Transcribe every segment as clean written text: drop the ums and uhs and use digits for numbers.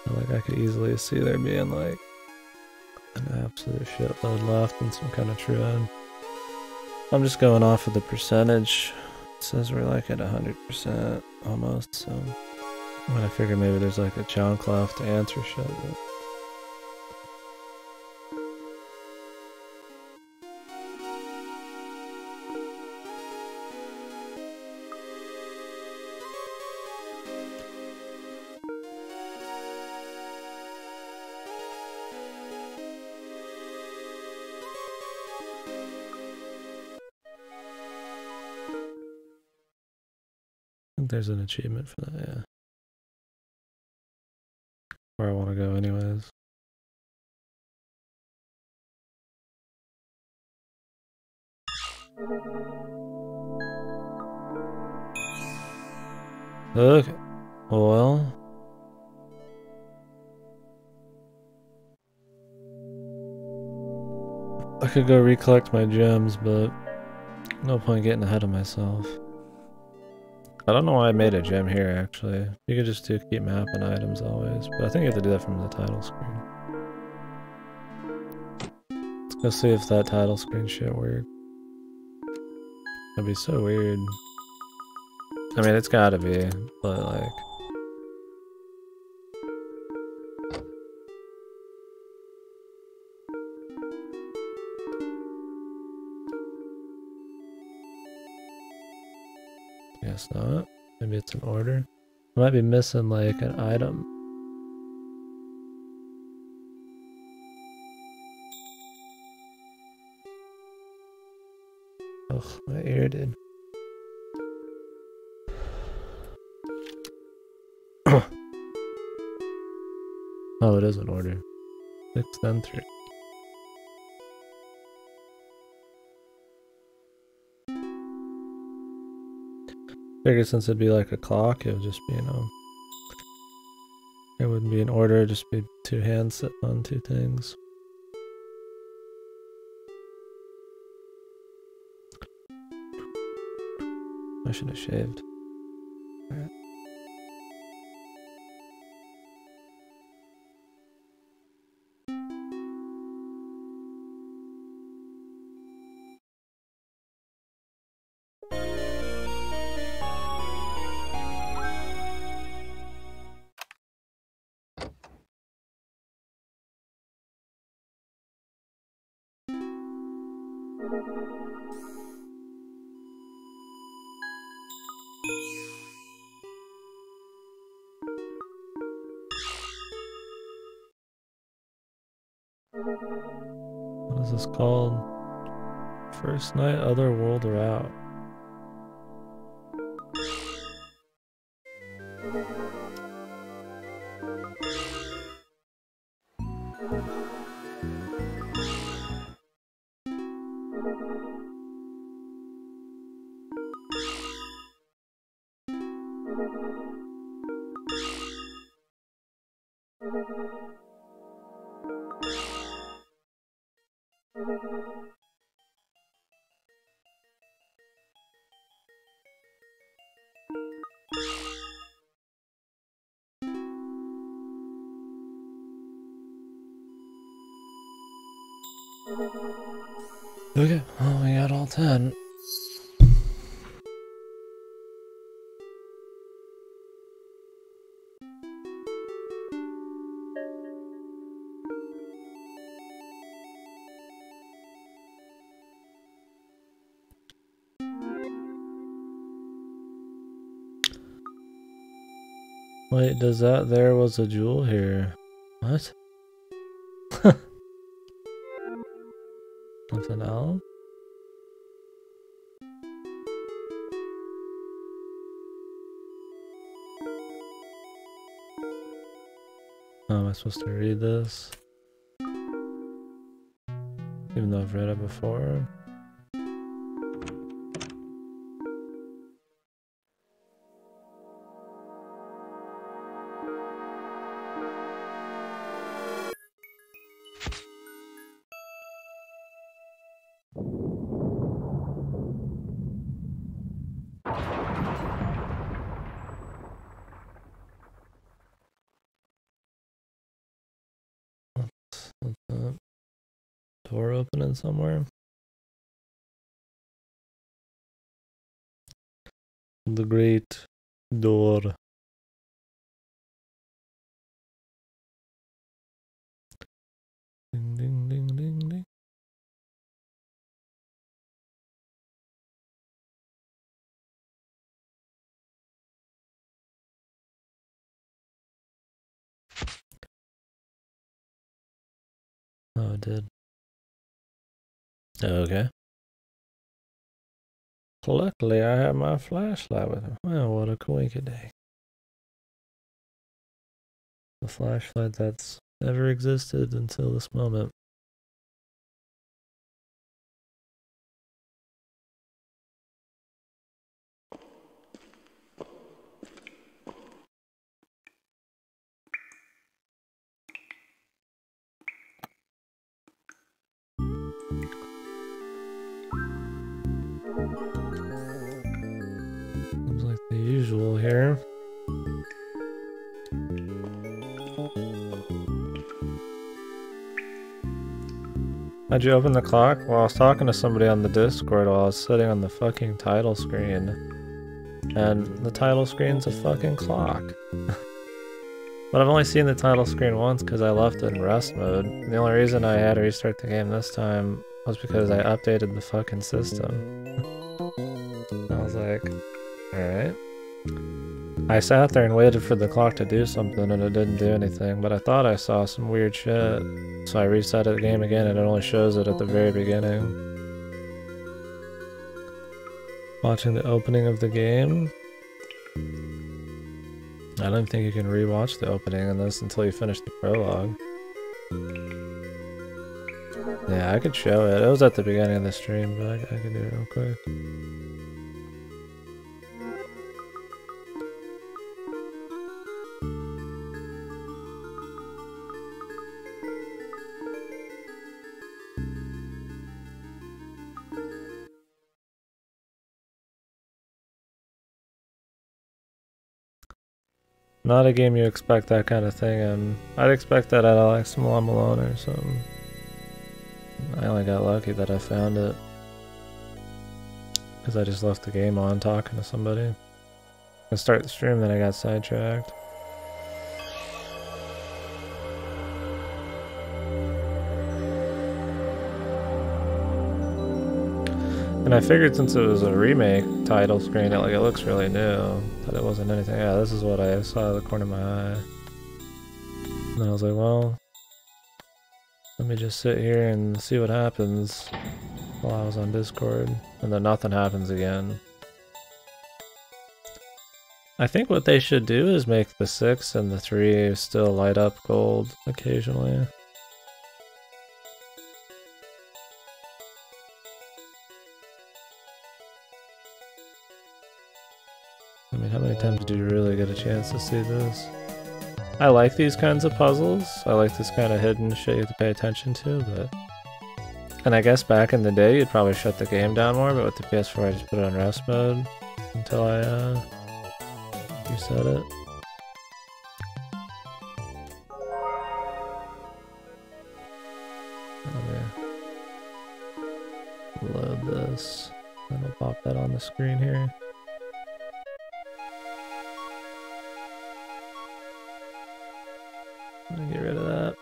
Like I could easily see there being like an absolute shitload left and some kind of true end. I'm just going off of the percentage. It says we're like at 100% almost, so I figure maybe there's like a chunk left to answer shit. But I think there's an achievement for that, yeah. Where I want to go anyways. Okay, well. I could go recollect my gems, but no point getting ahead of myself. I don't know why I made a gem here, actually. You could just do keep map and items always, but I think you have to do that from the title screen. Let's go see if that title screen shit works. That'd be so weird. I mean, it's gotta be, but like... Guess not. Maybe it's an order. I might be missing like an item. Ugh, my ear did. Oh, it is an order. 6 then 3. Figured since it'd be like a clock, it would just be, you know... It wouldn't be an order, it'd just be 2 hands sitting on 2 things. I should have shaved. Alright. What is this called? First night, other world route. Okay, well, we got all 10. Wait, does that there was a jewel here? What? Something else? Oh, am I supposed to read this? Even though I've read it before. Door opening somewhere. The great door. Ding ding ding ding ding. Oh, it did. Okay. Luckily, I have my flashlight with me. Well, what a coinkydink. The flashlight that's never existed until this moment. Seems like the usual here. How'd you open the clock? Well, I was talking to somebody on the Discord while I was sitting on the fucking title screen. And the title screen's a fucking clock. But I've only seen the title screen once because I left it in rest mode. The only reason I had to restart the game this time was because I updated the fucking system. I was like, alright. I sat there and waited for the clock to do something and it didn't do anything, but I thought I saw some weird shit. So I reset the game again and it only shows it at the very beginning. Watching the opening of the game. I don't think you can rewatch the opening in this until you finish the prologue. Yeah, I could show it. It was at the beginning of the stream, but I could do it real quick. Not a game you expect that kind of thing in. I'd expect that at Alex Malone or something. I only got lucky that I found it. Because I just left the game on talking to somebody. I start the stream, then I got sidetracked. And I figured since it was a remake title screen, it looks really new, that it wasn't anything. Yeah, this is what I saw out of the corner of my eye. And then I was like, well, let me just sit here and see what happens while I was on Discord. And then nothing happens again. I think what they should do is make the 6 and the 3 still light up gold occasionally. I mean, how many times did you really get a chance to see this? I like these kinds of puzzles. I like this kind of hidden shit you have to pay attention to, but... And I guess back in the day, you'd probably shut the game down more, but with the PS4, I just put it on rest mode until I, reset it. Let me load this, and I'll pop that on the screen here. Let me get rid of that.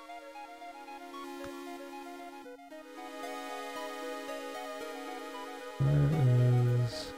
Where is...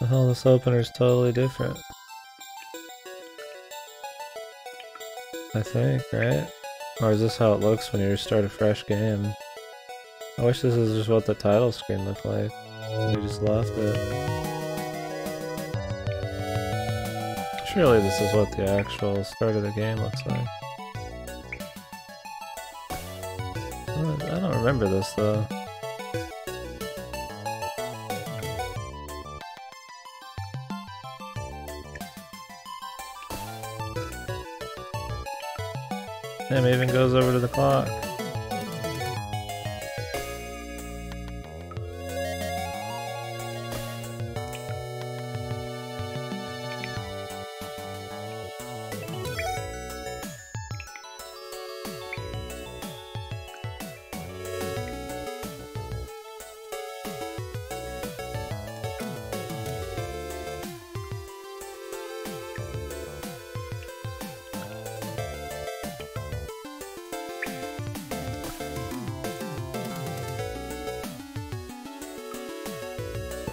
The hell, this opener's totally different. I think, right? Or is this how it looks when you start a fresh game? I wish this is just what the title screen looked like. We just left it. Surely this is what the actual start of the game looks like. I don't remember this though. Damn, it even goes over to the clock.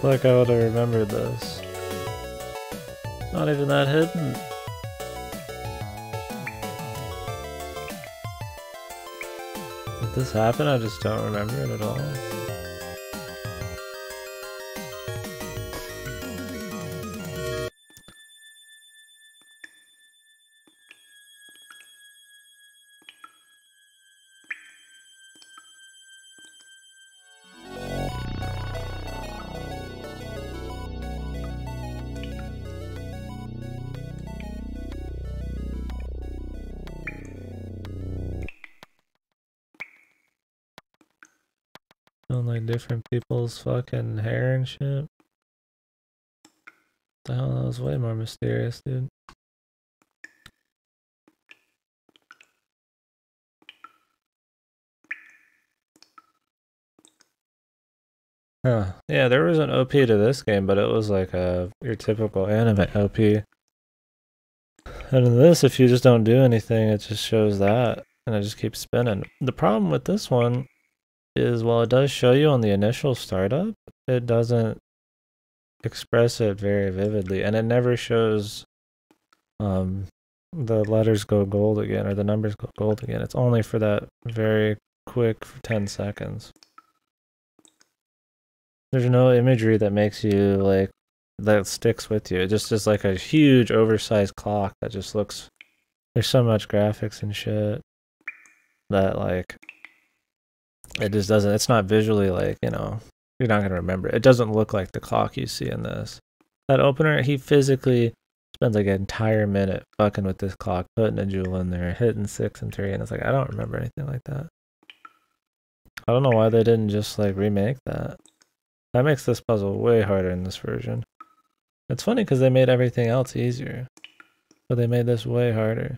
Like I would have remembered this. Not even that hidden. Did this happen? I just don't remember it at all. On like different people's fucking hair and shit. The hell, that was way more mysterious, dude. Huh. Yeah, there was an OP to this game, but it was like your typical anime OP. And in this, if you just don't do anything, it just shows that, and it just keeps spinning. The problem with this one is, while it does show you on the initial startup, it doesn't express it very vividly, and it never shows the letters go gold again, or the numbers go gold again. It's only for that very quick 10 seconds. There's no imagery that makes you, like, that sticks with you. It just is like a huge oversized clock that just looks, there's so much graphics and shit that, like, it just doesn't, it's not visually, like, you know, you're not going to remember it. It doesn't look like the clock you see in this. That opener, he physically spends like an entire minute fucking with this clock, putting a jewel in there, hitting 6 and 3, and it's like, I don't remember anything like that. I don't know why they didn't just, like, remake that. That makes this puzzle way harder in this version. It's funny because they made everything else easier, but they made this way harder.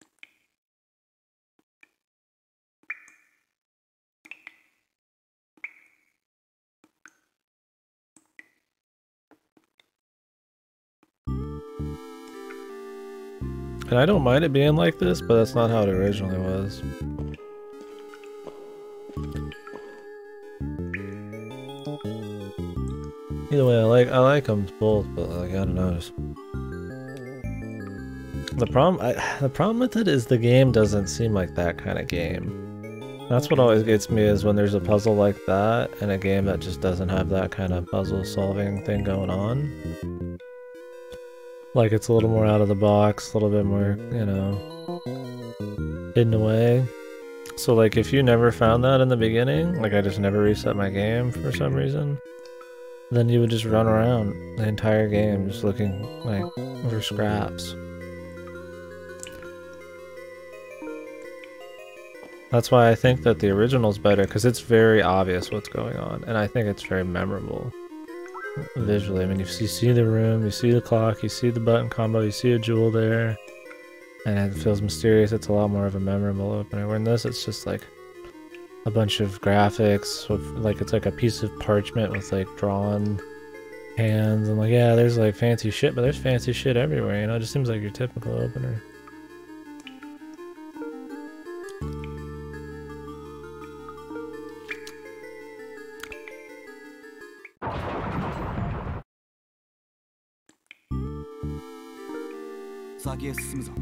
And I don't mind it being like this, but that's not how it originally was. Either way, I like them both, but like, I don't know. The problem with it is the game doesn't seem like that kind of game. That's what always gets me, is when there's a puzzle like that in a game that just doesn't have that kind of puzzle solving thing going on. Like, it's a little more out of the box, a little bit more, you know, hidden away. So like, if you never found that in the beginning, like I just never reset my game for some reason, then you would just run around the entire game just looking like for scraps. That's why I think that the original's better, because it's very obvious what's going on, and I think it's very memorable visually. I mean, you see the room, you see the clock, you see the button combo, you see a jewel there, and it feels mysterious. It's a lot more of a memorable opener. Where in this, it's just like a bunch of graphics with, like, it's like a piece of parchment with like drawn hands, and like, yeah, there's like fancy shit, but there's fancy shit everywhere, you know? It just seems like your typical opener. 先へ進むぞ。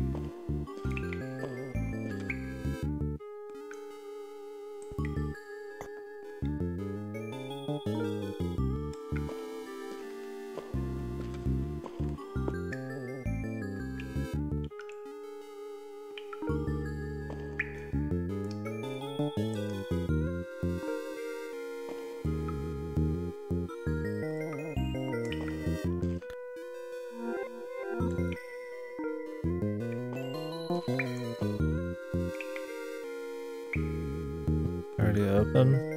Already open?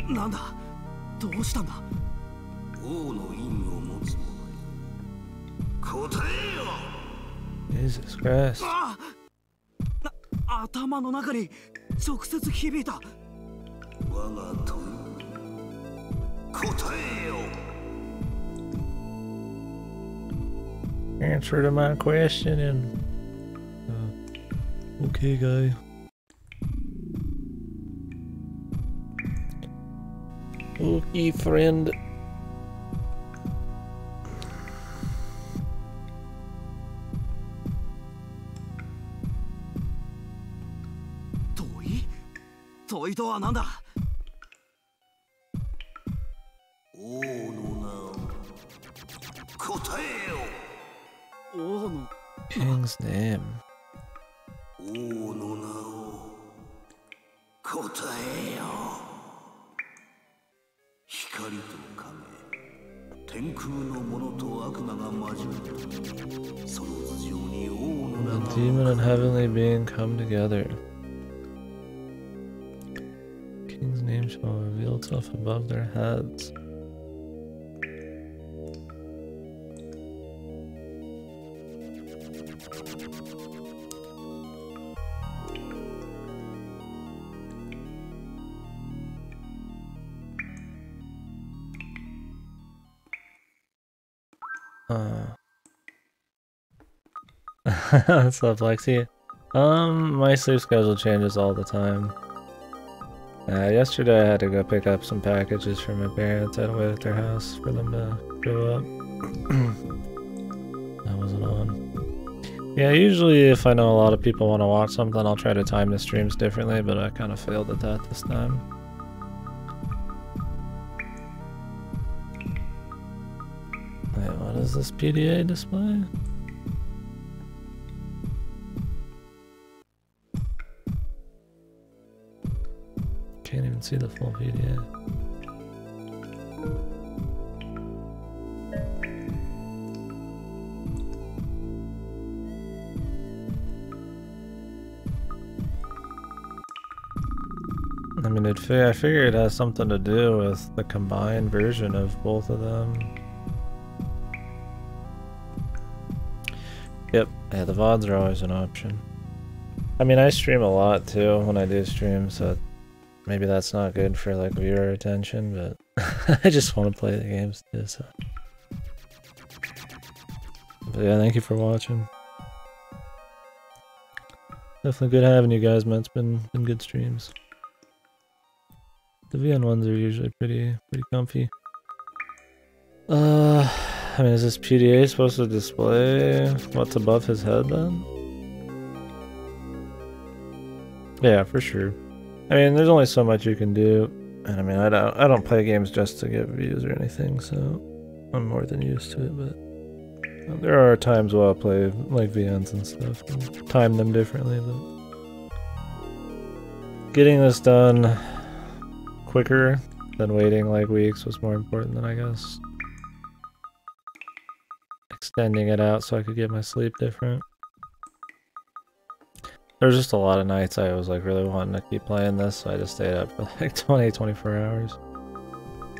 なんだ、どうしたんだ。王の印を持つ者よ、答えよ。 Jesus Christ. 頭の中に直接響いた。我が問い、答えよ。 Answer to my question and okay guy. Okay friend. 問いとは何だ。王の名を答えよ。王の King's name. 王の名を答えよ。光と影、天空のものと悪魔が交わり、その頭上に王の名 The demon and heavenly being come together. King's name shall reveal itself above their heads. What's up, Lexi? My sleep schedule changes all the time. Yesterday I had to go pick up some packages from my parents. I had to wait at their house for them to show up. I wasn't on. Yeah, usually if I know a lot of people want to watch something, I'll try to time the streams differently, but I kind of failed at that this time. Wait, what is this PDA display? Can't even see the full PDA. I mean, I figure it has something to do with the combined version of both of them. Yep, yeah, the VODs are always an option. I mean, I stream a lot too when I do stream, so maybe that's not good for like viewer attention, but I just want to play the games too, so. But yeah, thank you for watching. Definitely good having you guys, man. It's been good streams. The VN ones are usually pretty comfy. I mean, is this PDA supposed to display what's above his head then? Yeah, for sure. I mean, there's only so much you can do, and I mean, I don't play games just to get views or anything, so I'm more than used to it. But there are times where I'll play like VNs and stuff, and time them differently. But getting this done quicker than waiting like weeks was more important than I guess extending it out so I could get my sleep different. There's just a lot of nights I was like really wanting to keep playing this, so I just stayed up for like 24 hours.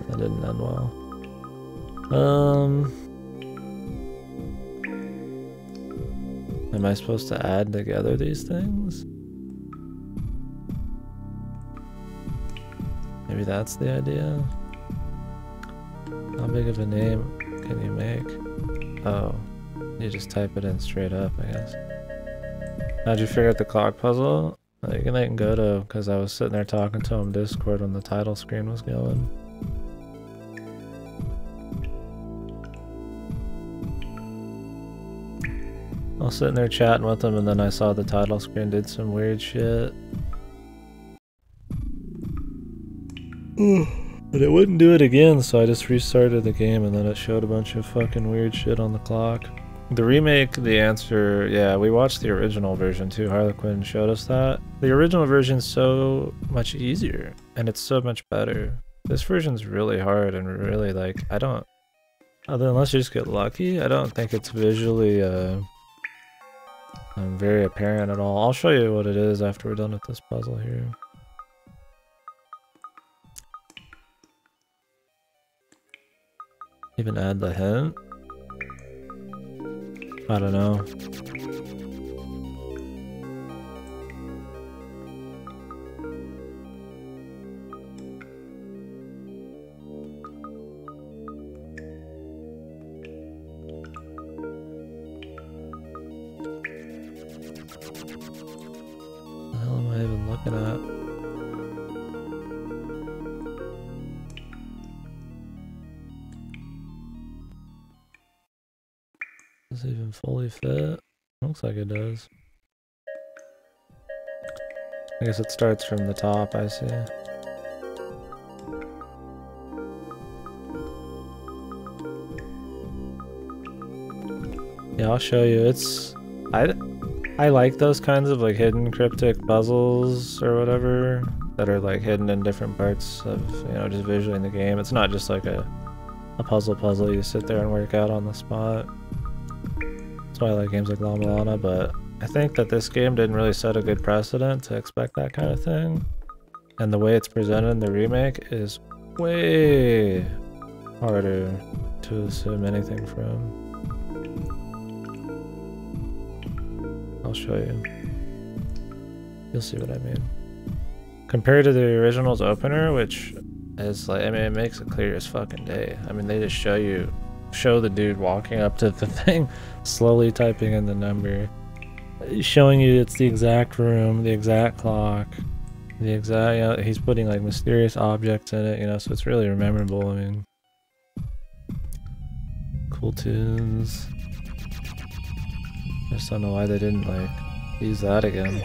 That didn't end well. Am I supposed to add together these things? Maybe that's the idea? How big of a name can you make? Oh, you just type it in straight up, I guess. How'd you figure out the clock puzzle? You can go to, because I was sitting there talking to him Discord when the title screen was going. I was sitting there chatting with him and then I saw the title screen did some weird shit. But it wouldn't do it again, so I just restarted the game and then it showed a bunch of fucking weird shit on the clock. The remake, the answer, yeah, we watched the original version too. Harlequin showed us that. The original version's so much easier and it's so much better. This version's really hard and really like, unless you just get lucky, I don't think it's visually very apparent at all. I'll show you what it is after we're done with this puzzle here. Even add the hint? I don't know. What the hell am I even looking at? Does it even fully fit? Looks like it does. I guess it starts from the top, I see. Yeah, I'll show you. I like those kinds of like hidden cryptic puzzles or whatever that are like hidden in different parts of, you know, just visually in the game. It's not just like a puzzle you sit there and work out on the spot. That's why I like games like La Milana, but I think that this game didn't really set a good precedent to expect that kind of thing. And the way it's presented in the remake is way harder to assume anything from. I'll show you. You'll see what I mean. Compared to the original's opener, which is like, I mean, it makes it clear as fucking day. I mean, they just show the dude walking up to the thing, slowly typing in the number, showing you it's the exact room, the exact clock, the exact, you know, he's putting like mysterious objects in it, you know, so it's really memorable. I mean, cool tunes. I just don't know why they didn't like use that again.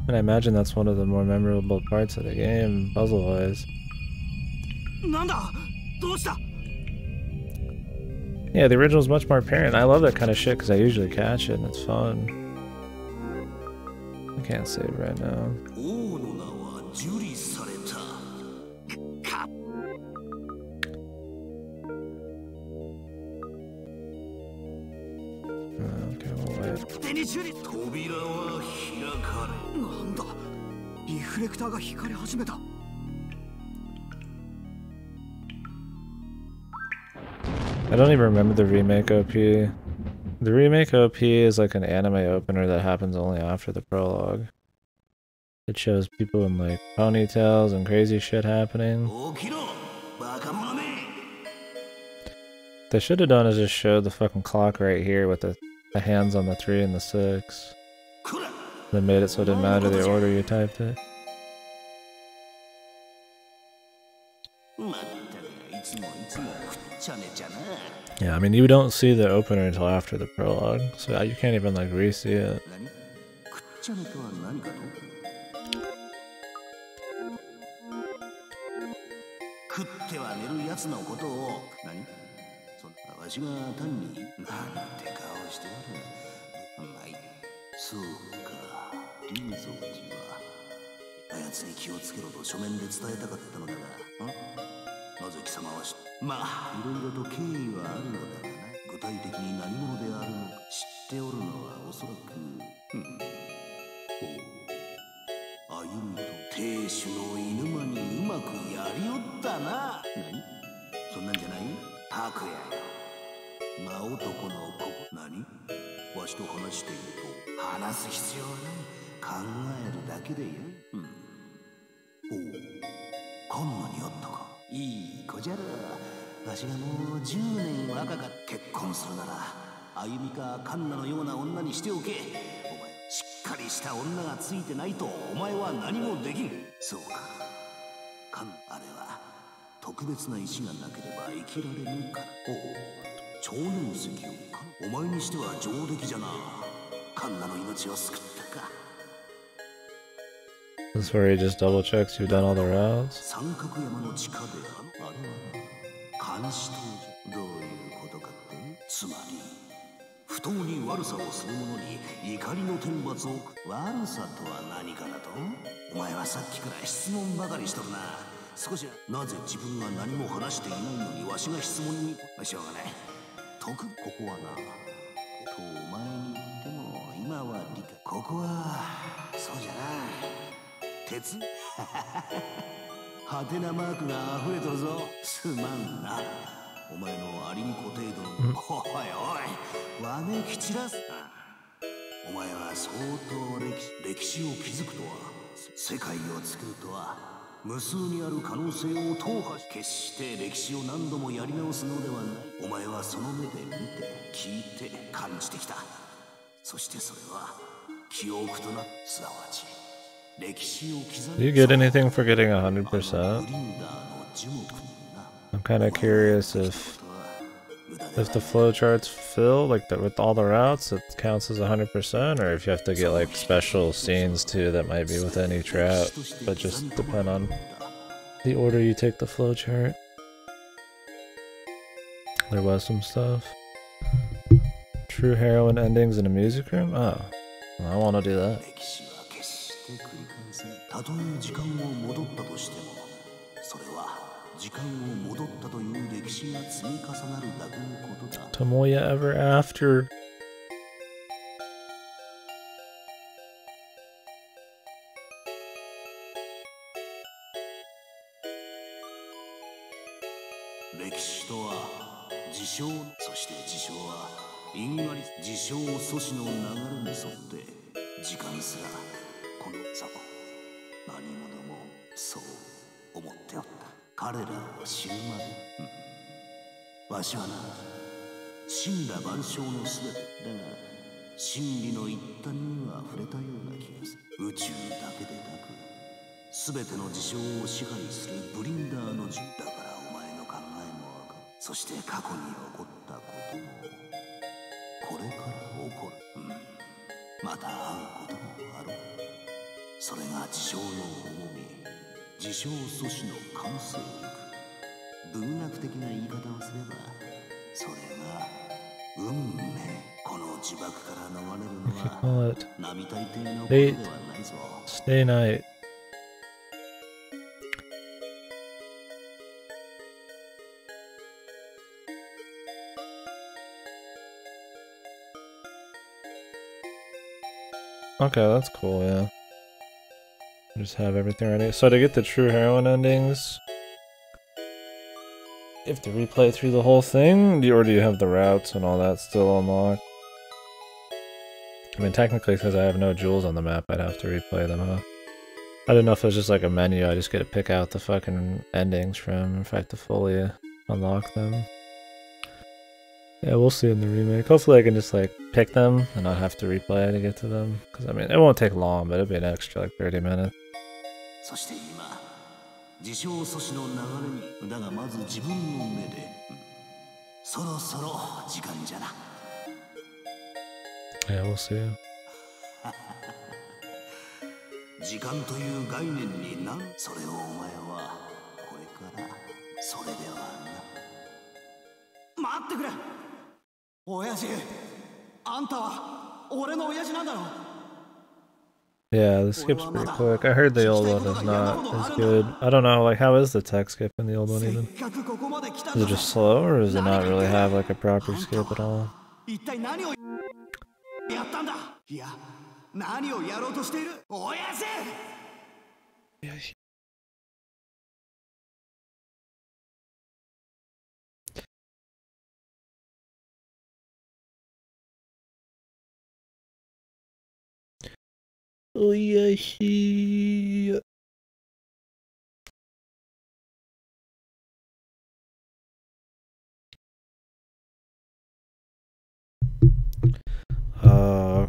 And I imagine that's one of the more memorable parts of the game, puzzle-wise. Yeah, the original's much more apparent. I love that kind of shit because I usually catch it and it's fun. I can't save right now. Okay, we'll wait. I don't even remember the remake OP. The remake OP is like an anime opener that happens only after the prologue. It shows people in like ponytails and crazy shit happening. They should have done is just show the fucking clock right here with the hands on the 3 and the 6. They made it so it didn't matter the order you typed it. Yeah, I mean, you don't see the opener until after the prologue, so you can't even like re-see it. じゃる。わしがもう10年若か結婚するなら歩みかカンナのような女にしておけ。お前しっかりした女がついてないとお前は何もできん。そうか、カンあれは特別な石がなければ生きられぬから。おお、超能石をか。お前にしては上出来じゃな。カンナの命を救ったか。 This is where he just double checks you've done all the routes. 三角山の地下であれは監視塔じゃ。どういうことかって？つまり不当に悪さをする者に怒りの天罰を。悪さとは何かだと？お前はさっきから質問ばかりしとるな。少しはなぜ自分が何も話していないのにわしが質問に。しょうがない。ここはな、とお前に言っても今は理解。ここはそうじゃな、鉄ハテナマークが溢れとるぞ。すまんな、お前のアリンコ程度の。おいおい、わめき散らすな。お前は相当歴史を築くとは、世界を作るとは、無数にある可能性を踏破し、決して歴史を何度もやり直すのではない。お前はその目で見て聞いて感じてきた。そしてそれは記憶とな、すなわち Do you get anything for getting 100%? I'm kind of curious if the flowcharts fill, like with all the routes, it counts as 100%, or if you have to get like special scenes too that might be within each route, but just depend on the order you take the flowchart. There was some stuff. True heroine endings in a music room? Oh, well, I want to do that. たとえ時間を戻ったとしても、それは時間を戻ったという歴史が積み重なるだけのことだ。Tomoya ever after. 歴史とは事象、そして事象は因果り事象阻止の流れに沿って時間すらこの差を何者もそう思っておった。彼らを知るまで、わしはな、死んだ万象のすべてだが、真理の一端には触れたような気がする。宇宙だけでなくすべての事象を支配するブリンダーの銃だから、お前の考えもわかる。そして過去に起こったこともこれから起こる、また会うこともあろう。それが事象の重み、事象阻止の完成力。文学的な言い方をすれば、それが運命。この呪縛から逃れるのは並大抵のことではないぞ。 Stay night. Okay, that's cool, yeah. Just have everything ready. So to get the true heroine endings, you have to replay through the whole thing, or do you have the routes and all that still unlocked? I mean, technically, because I have no jewels on the map, I'd have to replay them, huh? I didn't know if it was just like a menu, I just get to pick out the fucking endings from if I have to fully unlock them. Yeah, we'll see in the remake. Hopefully I can just like pick them and not have to replay to get to them. Because I mean, it won't take long, but it'll be an extra like 30 minutes. そして今、事象阻止の流れに、だがまず自分の目で、そろそろ時間じゃな。Yeah, we'll see. 時間という概念になん、それをお前はこれからそれではな。待ってくれ、親父。あんたは俺の親父なんだろ。 Yeah, the skip's pretty quick. I heard the old one is not as good. I don't know, like, how is the tech skip in the old one even? Is it just slow, or does it not really have like a proper skip at all? 一体何をやったんだ。いや、何をやろうとしている、親父。Oh yeah,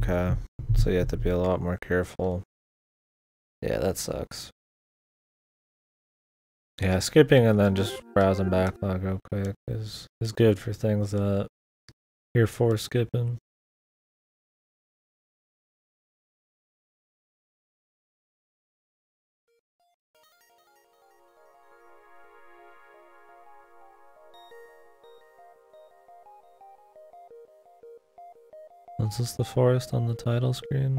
okay. So you have to be a lot more careful. Yeah, that sucks. Yeah, skipping and then just browsing backlog real quick is good for things that you're for skipping. Is this the forest on the title screen?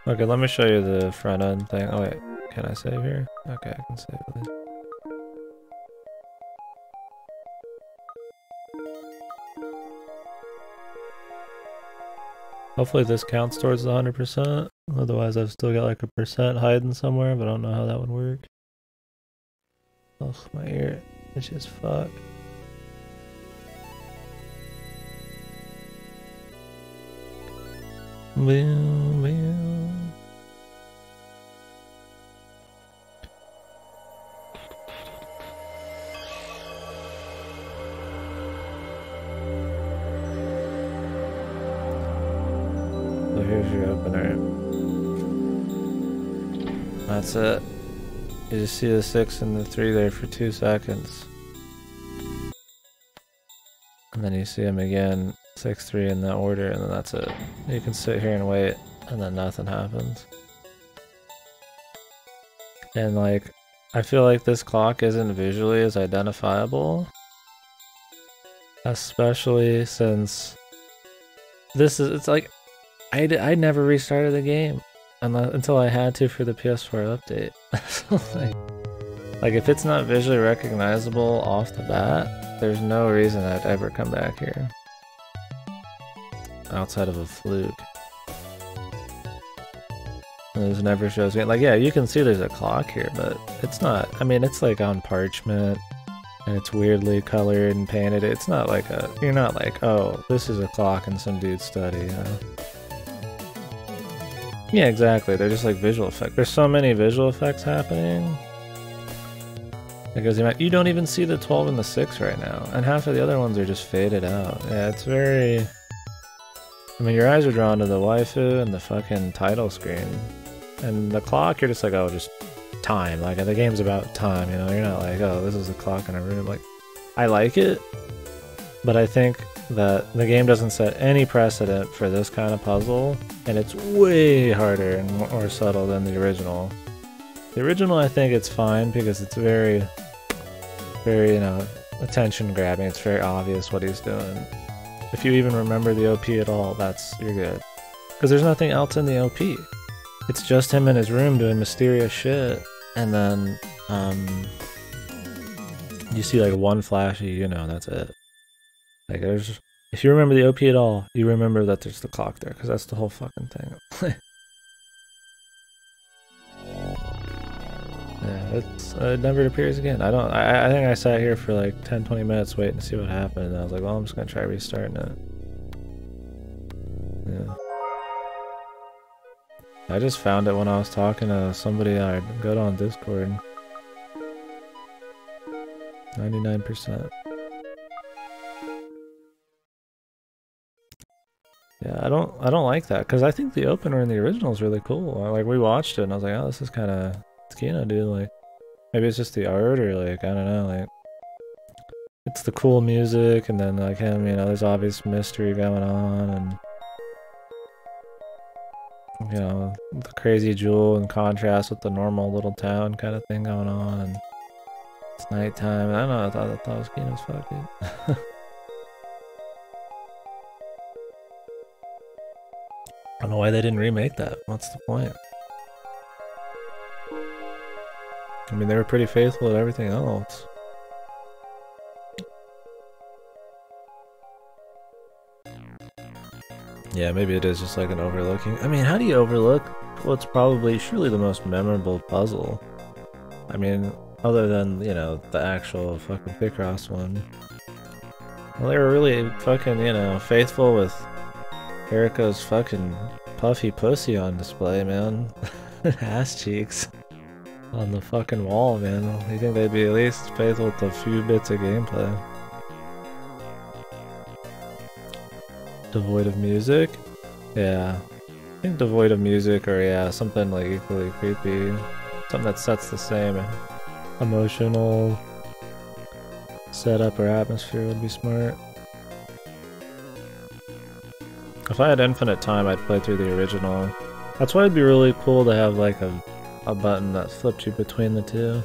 Okay, let me show you the front end thing. Oh wait, can I save here? Okay, I can save it. Hopefully this counts towards the 100%. Otherwise I've still got like a percent hiding somewhere, but I don't know how that would work. Ugh, my ear itchy as fuck. So here's your opener. That's it. You just see the 6 and the 3 there for 2 seconds. And then you see them again, 6, 3 in that order, and then that's it. You can sit here and wait, and then nothing happens. And like, I feel like this clock isn't visually as identifiable. Especially since it's like, I never restarted the game until I had to for the PS4 update. So like if it's not visually recognizable off the bat, there's no reason I'd ever come back here. Outside of a fluke. And this never shows me, like, yeah, you can see there's a clock here, but it's not, I mean, it's like on parchment, and it's weirdly colored and painted. It's not like you're not like, oh, this is a clock in some dude's study, you know? Yeah, exactly, they're just like visual effects. There's so many visual effects happening. Because you don't even see the 12 and the 6 right now, and half of the other ones are just faded out. Yeah, it's very... I mean, your eyes are drawn to the waifu and the fucking title screen. And the clock, you're just like, oh, just time. Like, the game's about time, you know? You're not like, oh, this is a clock in a room. Like, I like it, but I think that the game doesn't set any precedent for this kind of puzzle, and it's way harder and more subtle than the original. The original, I think it's fine because it's very, very, you know, attention grabbing. It's very obvious what he's doing. If you even remember the OP at all, you're good. Because there's nothing else in the OP. It's just him in his room doing mysterious shit, and then, you see like one flashy, you know, that's it. Like if you remember the OP at all, you remember that there's the clock there, because that's the whole fucking thing. Yeah, it never appears again. I think I sat here for like 10-20 minutes waiting to see what happened, and I was like, well, I'm just gonna try restarting it. Yeah. I just found it when I was talking to somebody I got on Discord. 99%. Yeah, I don't like that, because I think the opener in the original is really cool. Like, we watched it and I was like, oh, this is kind of Kino, dude. Like, maybe it's just the art, or like, I don't know, like, it's the cool music, and then like him, you know, there's obvious mystery going on, and you know, the crazy jewel in contrast with the normal little town kind of thing going on, and it's nighttime. I don't know, I thought it was Kino as fuck, dude. I don't know why they didn't remake that. What's the point? I mean, they were pretty faithful at everything else. Yeah, maybe it is just like an overlooking. I mean, how do you overlook what's probably surely the most memorable puzzle? I mean, other than, you know, the actual fucking Picross one. Well, they were really fucking, you know, faithful with Eriko's fucking puffy pussy on display, man. Ass cheeks on the fucking wall, man. You think they'd be at least faithful with a few bits of gameplay? Devoid of music? Yeah. I think devoid of music, or yeah, something like equally creepy. Something that sets the same emotional setup or atmosphere would be smart. If I had infinite time, I'd play through the original. That's why it'd be really cool to have like a button that flipped you between the two.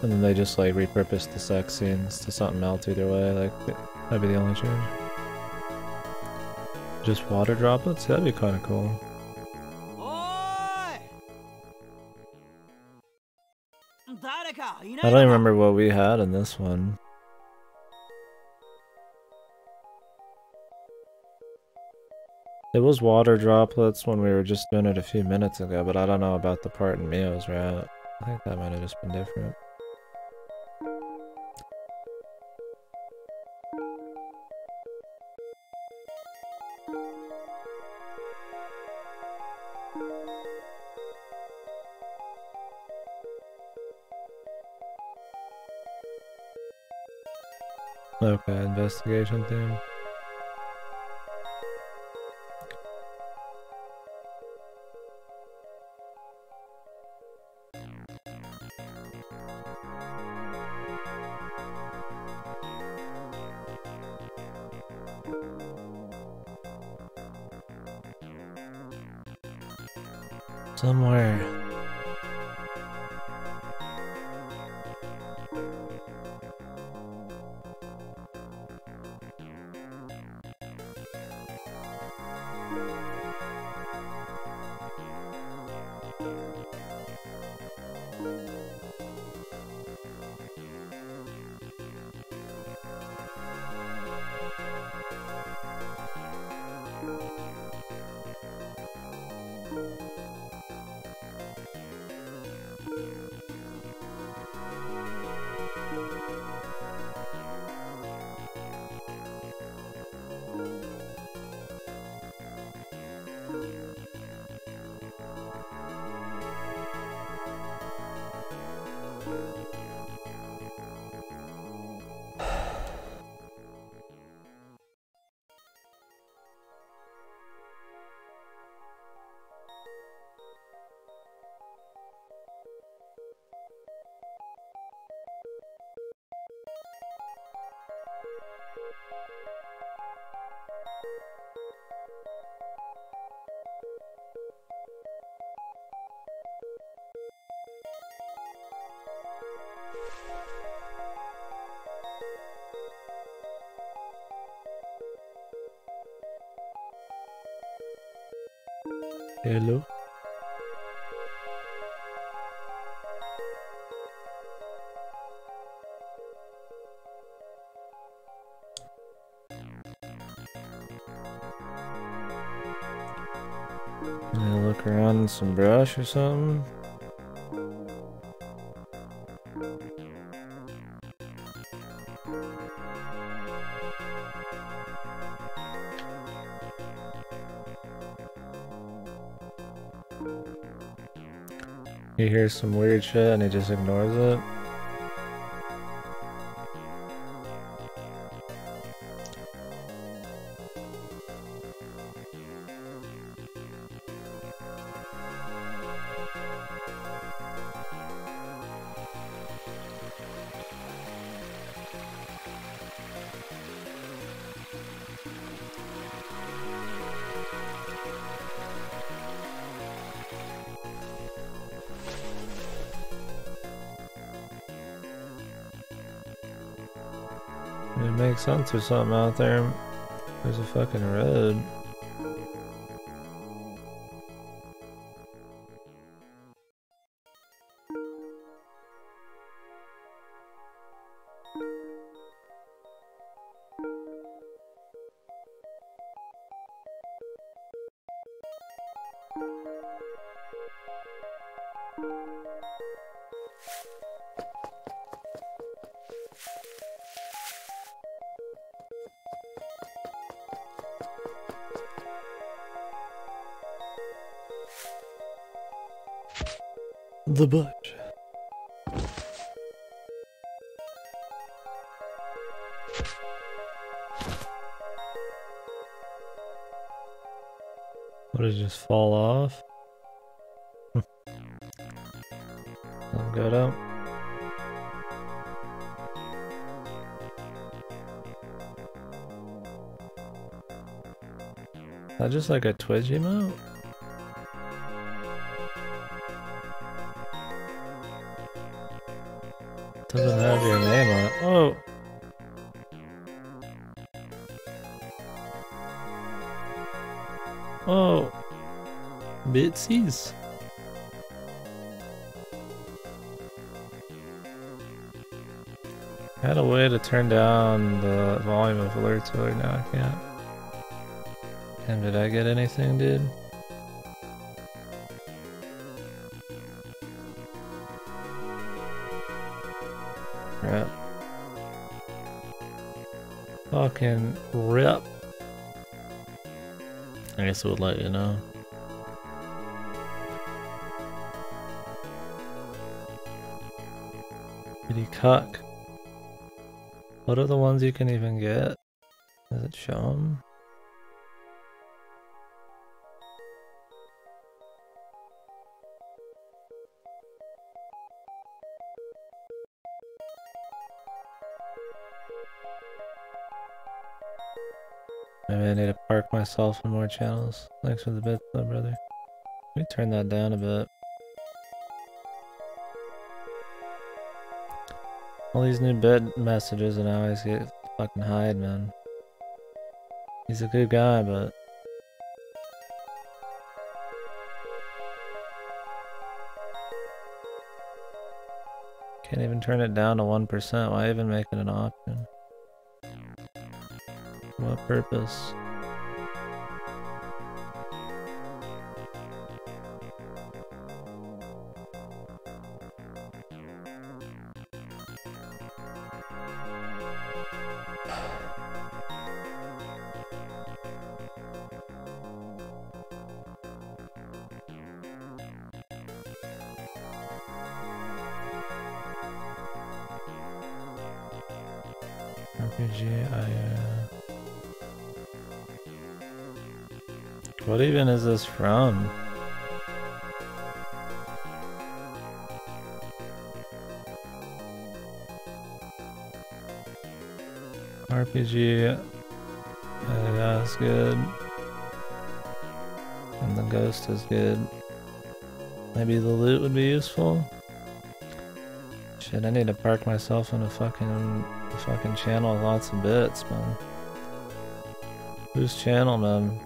And then they just like repurposed the sex scenes to something else either way. Like, that'd be the only change. Just water droplets? That'd be kind of cool. I don't even remember what we had in this one. It was water droplets when we were just doing it a few minutes ago, but I don't know about the part in Mio's rat. I think that might have just been different. Okay, investigation theme. Somewhere. Hello? Look around in some brush or something. He hears some weird shit and he just ignores it. It makes sense there's something out there. There's a fucking road. The bush. What, did it just fall off? I'm good up. Is that just like a Twitch emote? Doesn't have your name on it. Oh! Oh! Bitsies! I had a way to turn down the volume of alerts earlier, now I can't. And did I get anything, dude? Rip. Fucking rip. I guess it would let you know. KDkill. What are the ones you can even get? Does it show them? Maybe I need to park myself in more channels. Thanks for the bits though, brother. Let me turn that down a bit. All these new bid messages and I always get fucking hide, man. He's a good guy, but can't even turn it down to 1%. Why even make it an option? What purpose? What even is this from? RPG, yeah, that's good. And the ghost is good. Maybe the loot would be useful? Shit, I need to park myself in a fucking channel with lots of bits, man. Whose channel, man?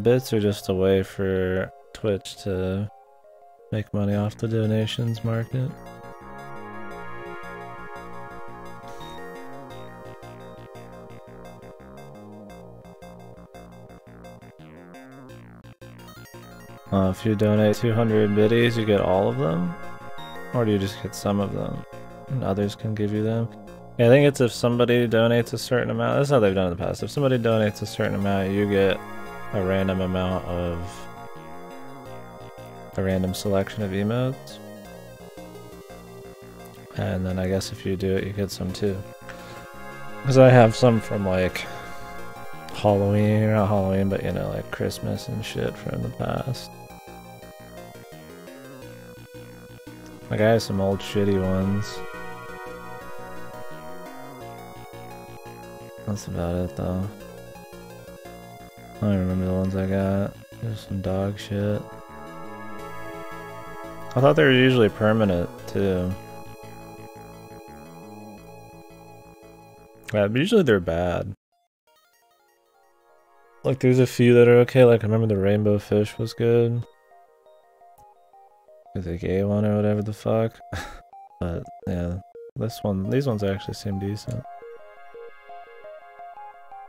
Bits are just a way for Twitch to make money off the donations market. If you donate 200 biddies, you get all of them? Or do you just get some of them? And others can give you them? Yeah, I think it's if somebody donates a certain amount. That's how they've done in the past. If somebody donates a certain amount, you get a random amount of a random selection of emotes. And then I guess if you do it, you get some too. Because I have some from like Halloween, or not Halloween, but you know, like Christmas and shit from the past. Like I have some old shitty ones. That's about it though. I don't remember the ones I got. There's some dog shit. I thought they were usually permanent too. Yeah, but usually they're bad. Like there's a few that are okay, like I remember the rainbow fish was good. the gay one or whatever the fuck. But yeah, these ones actually seem decent.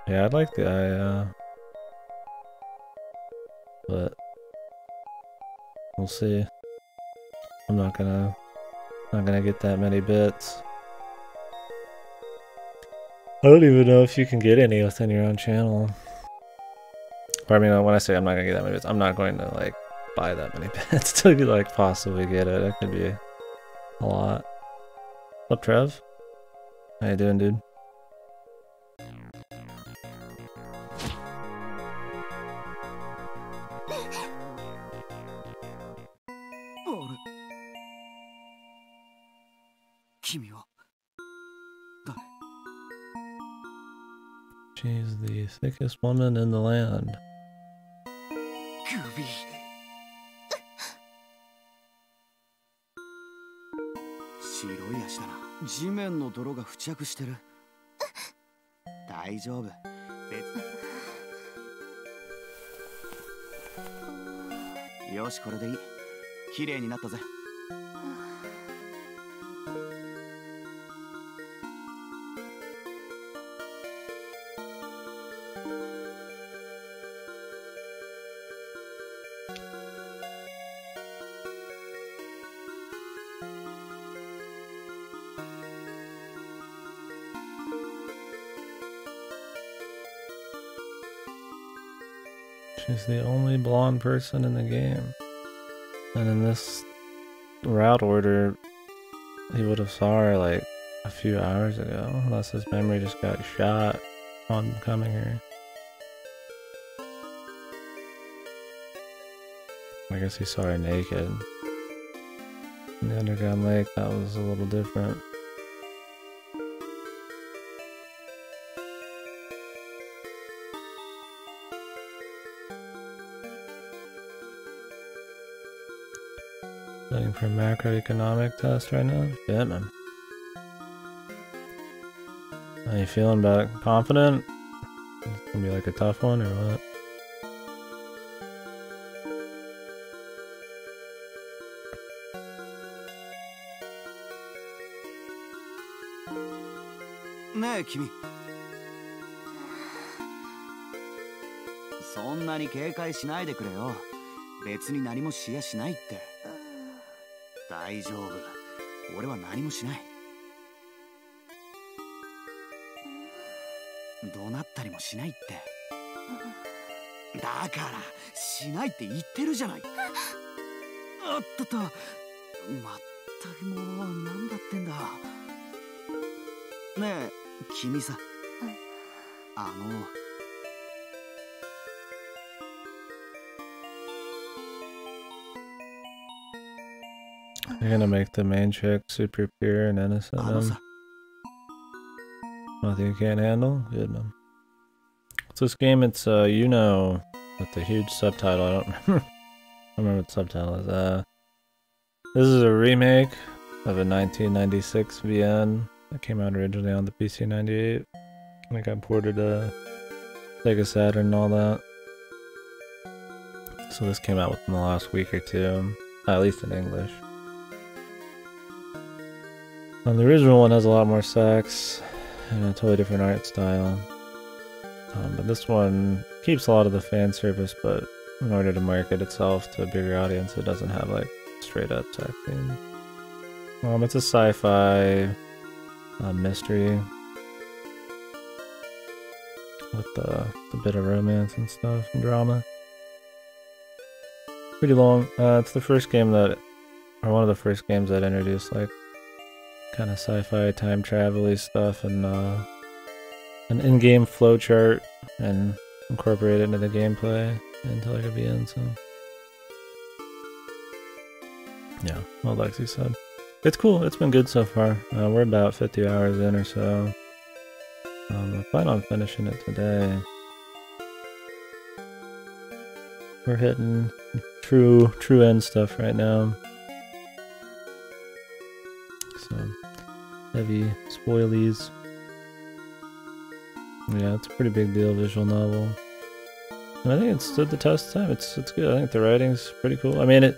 Yeah, I'd like the eye, but we'll see. I'm not gonna get that many bits. I don't even know if you can get any within your own channel. Or I mean, when I say I'm not gonna get that many bits, I'm not going to like buy that many bits to like possibly get it. It could be a lot. What's up, Trev? How you doing, dude? She's the thickest woman in the land. 白い足だな。地面の泥が付着してる。大丈夫。よし、これでいい。綺麗になったぜ。She's the only blonde person in the game. And in this route order, he would have saw her like a few hours ago, unless his memory just got shot on coming here. I guess he saw her naked. In the underground lake, that was a little different. Studying for a macroeconomic test right now? Yeah, man. How you feeling about it? Confident? It's gonna be like a tough one or what? Hey, Kimi. そんなに警戒しないでくれよ。別に何もしやしないって。大丈夫。俺は何もしない。怒鳴ったりもしないって。だからしないって言ってるじゃない。あったった。まったくもう何だってんだ。ねえ、君さ。You're gonna make the main chick super pure and innocent, man. Nothing you can't handle? Good, man. So this game, it's, you know, with the huge subtitle, I don't remember what the subtitle is. This is a remake of a 1996 VN that came out originally on the PC 98. And it got ported to Sega Saturn and all that. So this came out within the last week or two, at least in English. The original one has a lot more sex and a totally different art style. But this one keeps a lot of the fan service, but in order to market itself to a bigger audience, it doesn't have like straight up sex scenes. It's a sci-fi mystery with a bit of romance and stuff and drama. Pretty long. It's the first game that, or one of the first games that introduced like kind of sci-fi time travel-y stuff and an in-game flowchart and incorporate it into the gameplay into like a VN. So yeah, well, Lexi said it's cool. It's been good so far. We're about 50 hours in or so. I plan on finishing it today. We're hitting true end stuff right now. So heavy spoilies. Yeah, it's a pretty big deal, visual novel. And I think it stood the test of time. It's good. I think the writing's pretty cool. I mean, I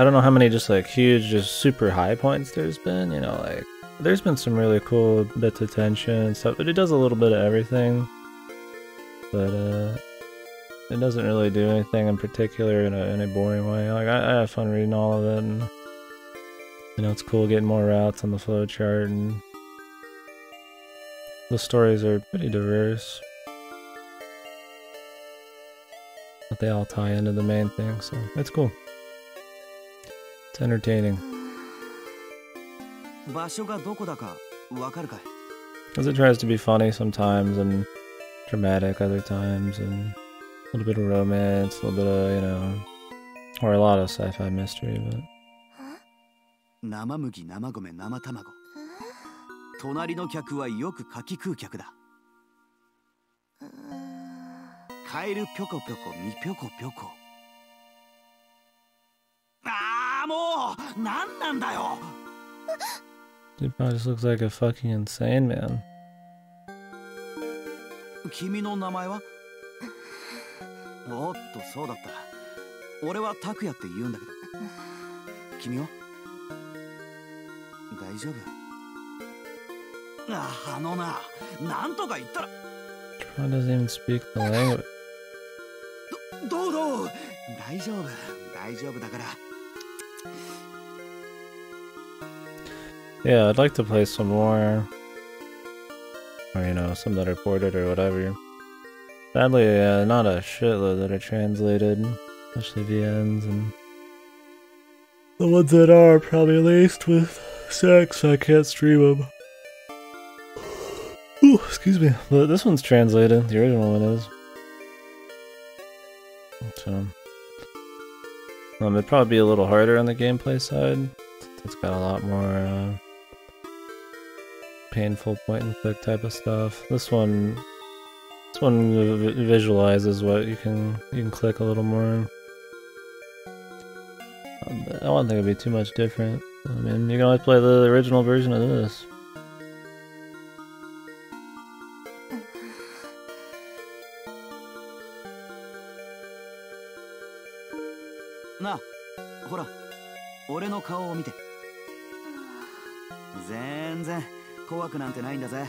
don't know how many just like huge, just super high points there's been. You know, like there's been some really cool bits of tension and stuff, but it does a little bit of everything. But it doesn't really do anything in particular in a boring way. Like I have fun reading all of it, and you know, it's cool getting more routes on the flowchart, and the stories are pretty diverse. But they all tie into the main thing, so it's cool. It's entertaining. Because it tries to be funny sometimes and dramatic other times, and a little bit of romance, a little bit of, you know, or a lot of sci-fi mystery, but... 生麦、生米、生卵。隣の客はよく柿食う客だ。カエルぴょこぴょこ、みぴょこぴょこ。ああ、もう、なんなんだよ。Dude probably just looks like a fucking insane man. 君の名前は？おっと、そうだった。俺は拓也って言うんだけど。君は？大丈夫？あのな、なんとか言ったら。Probably doesn't even speak the language. どうどう？大丈夫、大丈夫だから。Yeah, I'd like to play some more. Or, you know, some that are ported or whatever. Sadly, not a shitload that are translated, especially VNs, and the ones that are probably laced with sex, I can't stream them. Ooh, excuse me. But this one's translated, the original one is. So, it'd probably be a little harder on the gameplay side. It's got a lot more painful point and click type of stuff. This one visualizes what you can click a little more. I don't think it'd be too much different. I mean, you can always play the original version of this. Na, ほら、俺の顔を見て。全然怖くなんてないんだぜ。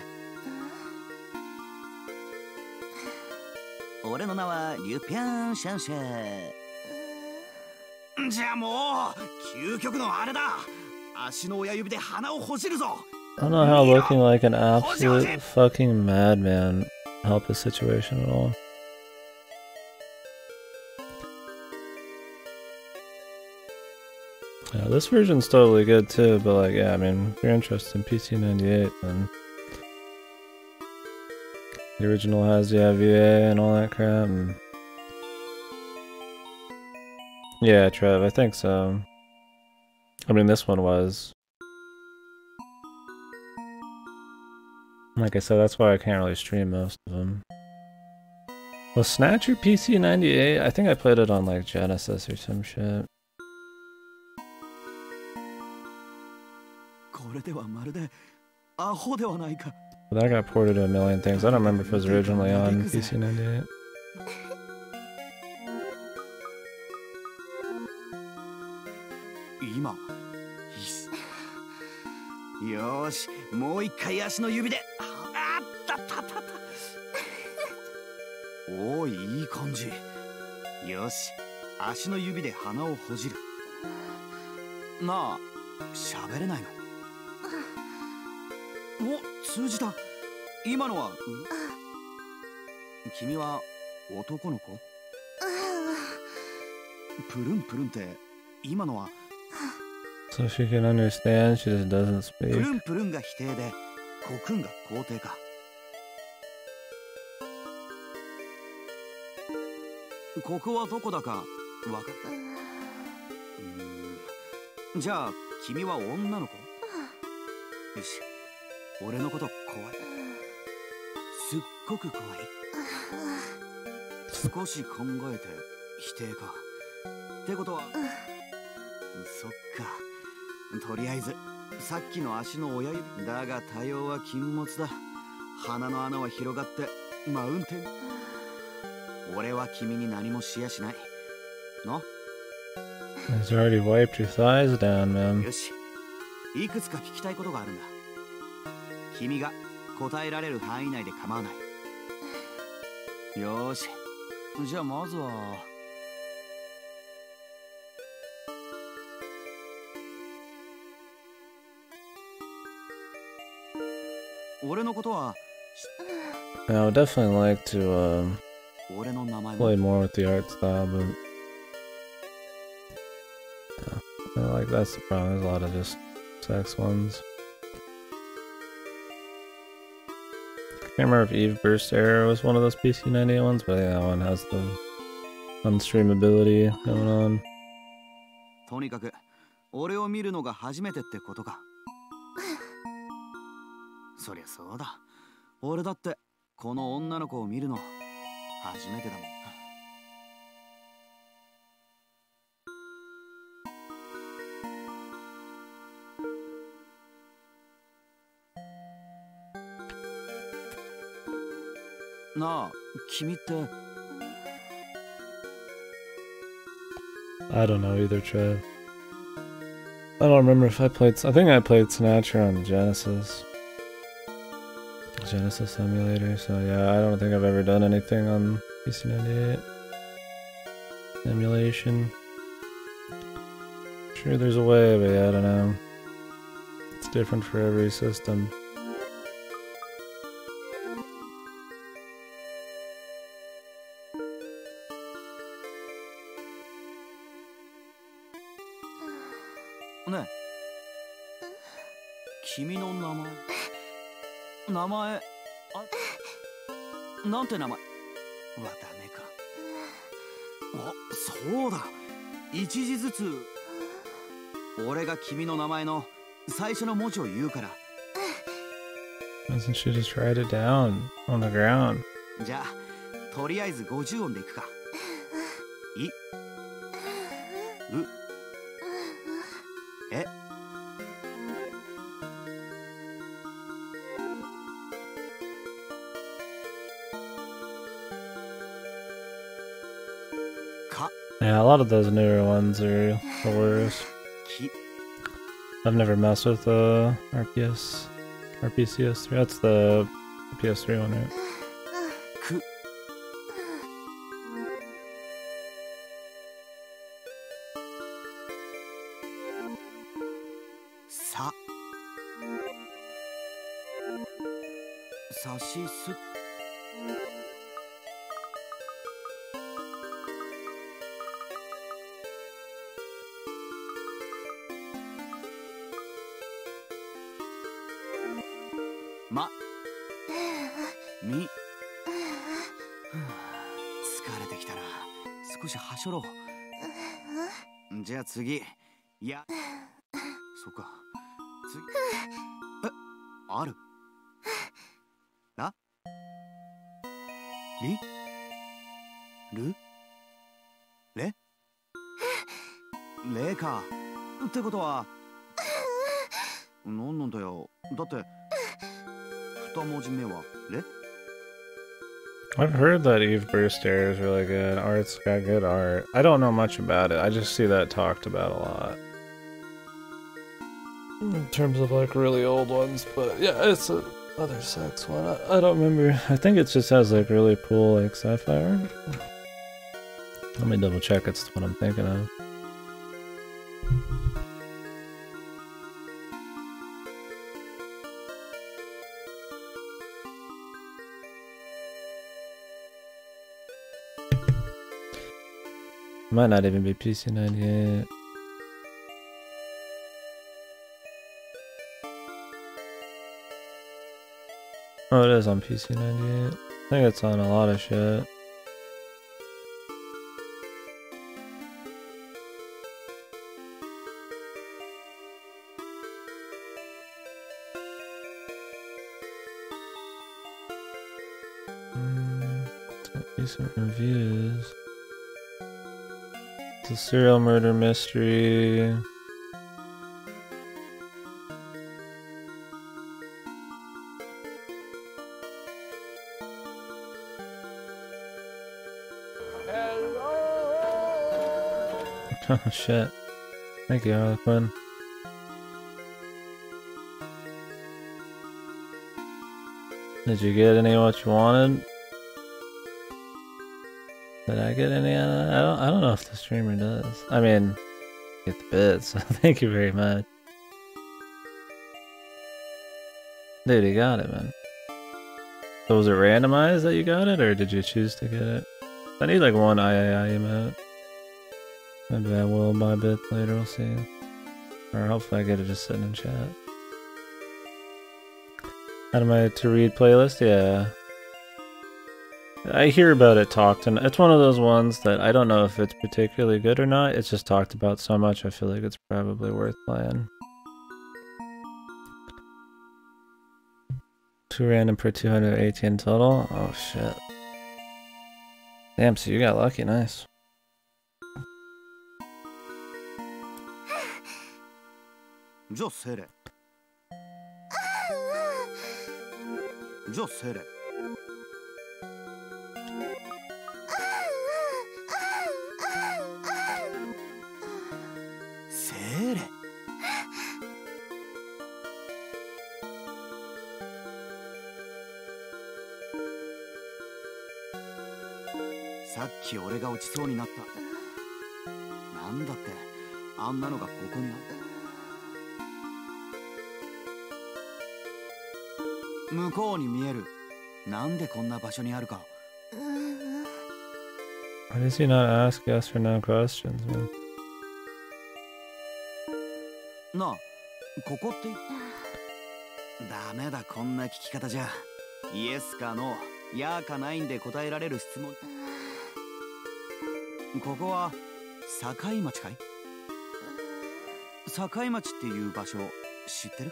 俺の名はリュピャンシャンシェ。じゃあもう究極のあれだ。足の親指で鼻をほじるぞ。I don't know how looking like an absolute fucking madman help the situation at all. Yeah, this version's totally good too, but like, yeah, I mean, if you're interested in PC98, then the original has, yeah, VA and all that crap, and yeah, Trev, I think so. I mean, this one was. Like I said, that's why I can't really stream most of them. Was Snatcher PC98? I think I played it on like Genesis or some shit. But that got ported to a million things. I don't remember if it was originally on PC98. よーし、もう一回足の指で。あったたたた。おお、いい感じ。よし、足の指で鼻をほじる。なあ、喋れないの？お、通じた。今のは、君は男の子？プルンプルンって、今のは。So she can understand, she just doesn't speak. プルンプルンが否定で、コクンが肯定か。ここはどこだかわかる？じゃあ君は女の子？よし、俺のこと怖い。すっごく怖い。少し考えて否定か。ってことは、そっか。とりあえずさっきの足の親指だが多様は禁物だ。鼻の穴は広がってマウンテン。俺は君に何もしやしないの。 He's already wiped your thighs down, man. よし、いくつか聞きたいことがあるんだ。君が答えられる範囲内で構わない。よし、じゃあまずは俺のことは I would definitely like to 俺の名前も play more with the art style, but yeah, like that's the problem. There's a lot of just sex ones. I can't remember if Eve Burst Error was one of those PC98 ones, but yeah, that one has the unstreamability going on. とにかく俺を見るのが初めてってことか。そりゃそうだ。俺だってこの女の子を見るの初めてだもん。なあ、君って I don't know either, Trev. I don't remember if I played. I think I played Sinatra on the Genesis emulator. So yeah, I don't think I've ever done anything on PC98 emulation. Sure, there's a way, but yeah, I don't know. It's different for every system.ねえ、君の名前あ、なんて名前はダメか。あ、そうだ、一字ずつ俺が君の名前の最初の文字を言うから。 Doesn't she just write it down on the ground? じゃあとりあえず50音でいくか。い、う、え、か、 Yeah, a lot of those newer ones are the worst. き、 I've never messed with RPCS3. That's the PS3 one, right? く、さ、さしす、ま、み、疲れてきたな。少しはしょろう。じゃあ次、いや、そっか、次、え、あるな、り、る、れ、れか。ってことはなんなんだよ。だって二文字目はれ。 I've heard that Eve Burst Air is really good. Art's got good art. I don't know much about it. I just see that talked about a lot. In terms of like really old ones, but yeah, it's another sex one. I don't remember. I think it just has like really cool like sci-fi art. Let me double check it's what I'm thinking of. Might not even be PC98. Oh, it is on PC98. I think it's on a lot of shit. Decent reviews. It's a serial murder mystery. Oh shit. Thank you, Harlequin. Did you get any of what you wanted? Did I get any out of that? I don't know if the streamer does. I mean, get the bits, so thank you very much. Dude, you got it, man. So was it randomized that you got it, or did you choose to get it? I need like one III emote. Maybe I will buy bits later, we'll see. Or hopefully I get it just sitting in chat. Out of my to read playlist, yeah. I hear about it talked, and it's one of those ones that I don't know if it's particularly good or not. It's just talked about so much, I feel like it's probably worth playing. 2 random per 218 total? Oh shit. Damn, so you got lucky, nice. Just said it. Just said it. さっき俺が落ちそうになった。なんだってあんなのがここにある。向こうに見える。なんでこんな場所にあるか。Why does he not ask yes or no questions, man? なあ、ここってダメだ、こんな聞き方じゃ。イエスかノー、やーかないんで答えられる質問。ここは境町かい？境町っていう場所知ってる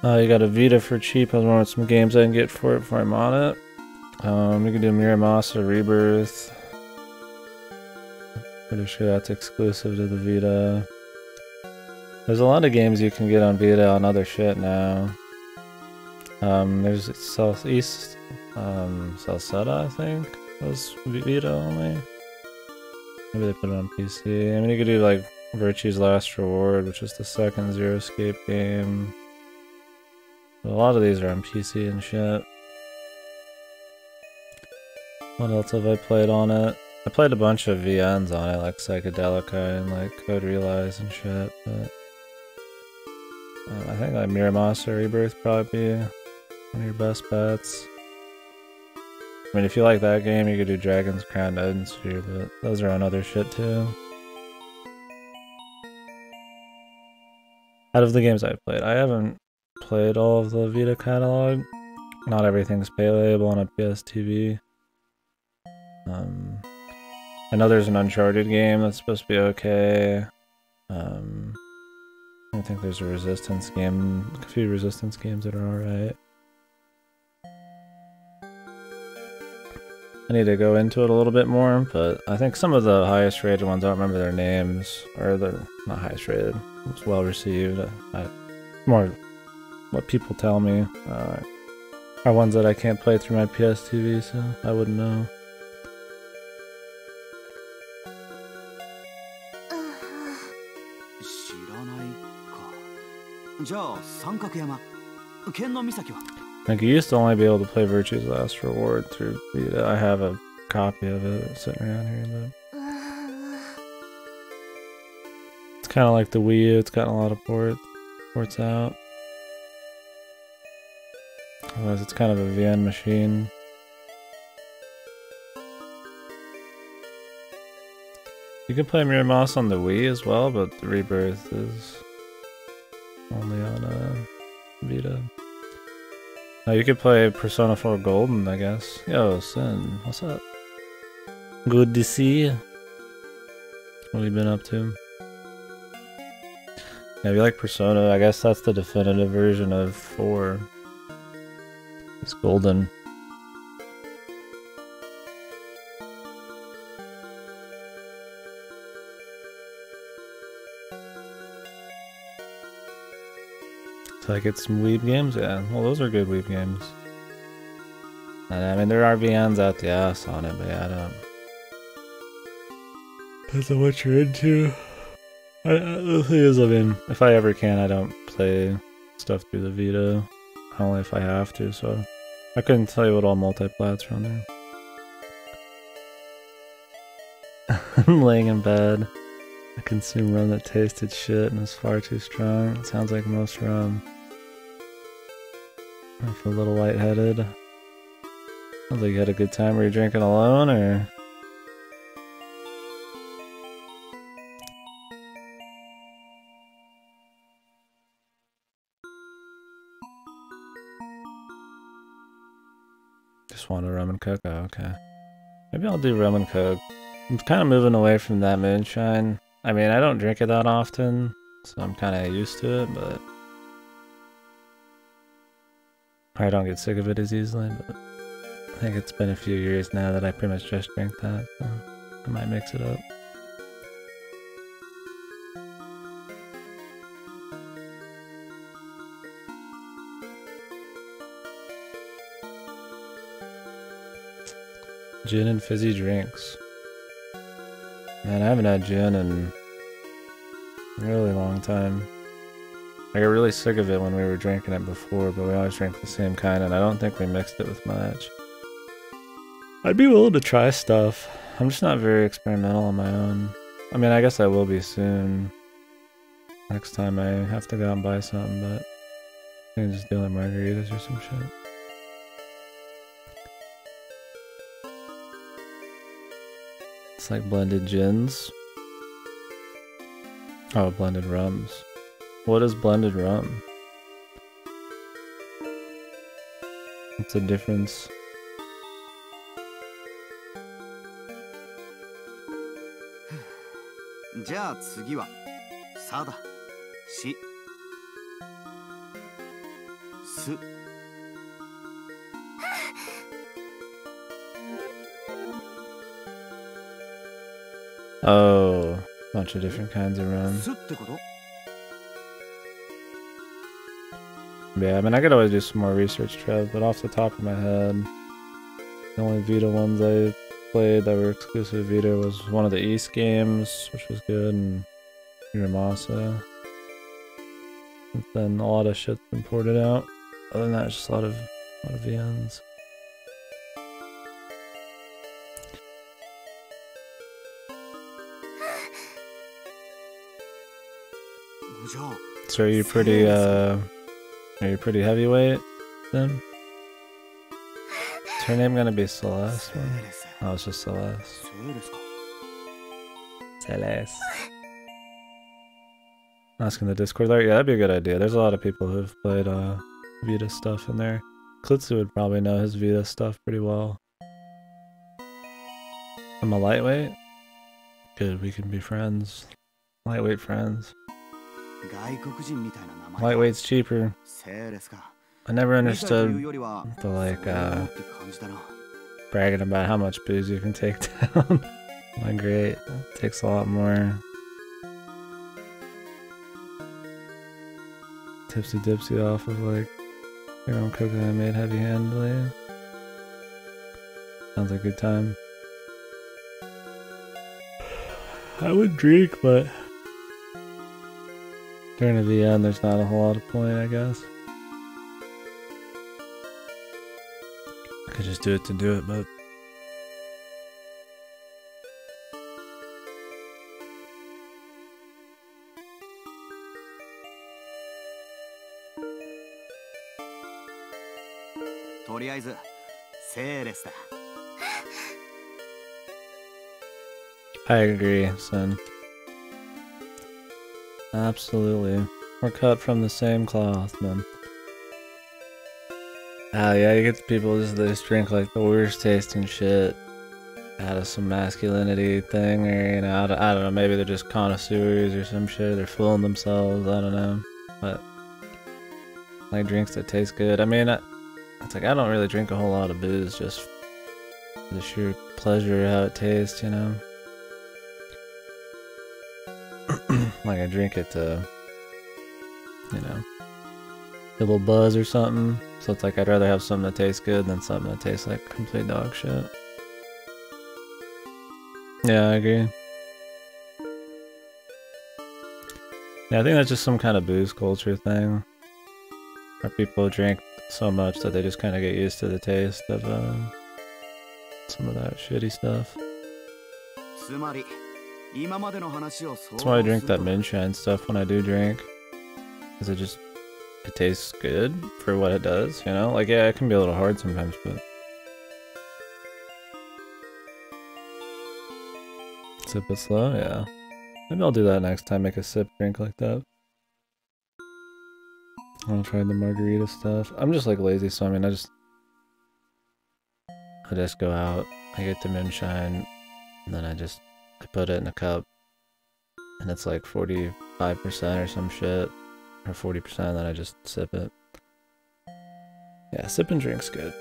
？You got a Vita for cheap. I was wondering some games I can get for it before I'm on it. You can do Miramasa Rebirth. Pretty sure that's exclusive to the Vita. There's a lot of games you can get on Vita on other shit now. There's Southeast, Salsetta, I think, was Vita only. Maybe they put it on PC. I mean, you could do like Virtue's Last Reward, which is the second Zero Escape game. But a lot of these are on PC and shit. What else have I played on it? I played a bunch of VNs on it, like Psychedelica and like Code Realize and shit, but I think like Miramasa Rebirth probably be one of your best bets. I mean, if you like that game, you could do Dragon's Crown Eden Sphere, but those are on other shit too. Out of the games I've played, I haven't played all of the Vita catalog. Not everything's playable on a PS TV. I know there's an Uncharted game that's supposed to be okay. I think there's a Resistance game, a few Resistance games that are alright. I need to go into it a little bit more, but I think some of the highest rated ones, I don't remember their names, or they're not highest rated, it's well received. More what people tell me are ones that I can't play through my PS TV, so I wouldn't know. Like, you used to only be able to play Virtue's Last Reward through Vita. I have a copy of it sitting around here, but it's kind of like the Wii U. It's gotten a lot of ports out. Otherwise, it's kind of a VN machine. You can play Miramasa on the Wii as well, but the Rebirth is only on Vita. You could play Persona 4 Golden, I guess. Yo, Sin, what's up? Good to see you. What have you been up to? Yeah, if you like Persona, I guess that's the definitive version of 4. It's Golden. If I get some weeb games, yeah. Well, those are good weeb games. And I mean, there are VNs out the ass on it, but yeah, I don't. Depends on what you're into. The thing is, I mean, if I ever can, I don't play stuff through the Vita. Only if I have to, so I couldn't tell you what all multiplats are on there. I'm laying in bed. I consumed rum that tasted shit and was far too strong. It sounds like most rum. I feel a little lightheaded. Sounds like you had a good time. Were you drinking alone, or? Just want a rum and coke? Oh, okay. Maybe I'll do rum and coke. I'm kind of moving away from that moonshine. I mean, I don't drink it that often, so I'm kind of used to it, but I don't get sick of it as easily, but I think it's been a few years now that I pretty much just drink that, so I might mix it up. Gin and fizzy drinks. Man, I haven't had gin in a really long time. I got really sick of it when we were drinking it before, but we always drank the same kind, and I don't think we mixed it with much. I'd be willing to try stuff. I'm just not very experimental on my own. I mean, I guess I will be soon. Next time I have to go out and buy something, but I can just do like margaritas or some shit. It's like blended gins. Oh, blended rums. What is blended rum? What's the difference? Oh, bunch of different kinds of rum. Yeah, I mean, I could always do some more research, Trev, but off the top of my head, the only Vita ones I played that were exclusive to Vita was one of the East games, which was good, and Uramasa. And then a lot of shit's been ported out. Other than that, it's just a lot of VNs. So are you pretty heavyweight then? Is her name gonna be Celeste? Oh, it's just Celeste. Celeste. Asking the Discord there? Yeah, that'd be a good idea. There's a lot of people who've played Vita stuff in there. Klitsu would probably know his Vita stuff pretty well. I'm a lightweight? Good, we can be friends. Lightweight friends. Lightweight's cheaper. I never understood the like bragging about how much booze you can take down. Like, great, it takes a lot more. Tipsy dipsy off of like your own cooking made heavy handedly. Sounds like a good time. I would drink, but during the end, there's not a whole lot of point, I guess. I could just do it to do it, but I agree, son. Absolutely. We're cut from the same cloth, man. Oh yeah, you get the people they just drink like the worst tasting shit out of some masculinity thing, or you know, I don't know, maybe they're just connoisseurs or some shit, they're fooling themselves, I don't know. But like drinks that taste good. I mean, it's like I don't really drink a whole lot of booze just for the sheer pleasure of how it tastes, you know? Like I drink it to, you know, a little buzz or something. So it's like I'd rather have something that tastes good than something that tastes like complete dog shit. Yeah, I agree. Yeah, I think that's just some kind of booze culture thing. Where people drink so much that they just kind of get used to the taste of some of that shitty stuff. That's why I drink that moonshine stuff when I do drink. Because it tastes good for what it does, you know? Like, yeah, it can be a little hard sometimes, but... Sip it slow, yeah. Maybe I'll do that next time, make a sip drink like that. I'll try the margarita stuff. I'm just like lazy, so I mean, I just go out, I get the moonshine, and then I put it in a cup, and it's like 45% or some shit, or 40%, then I just sip it. Yeah, sipping drinks good.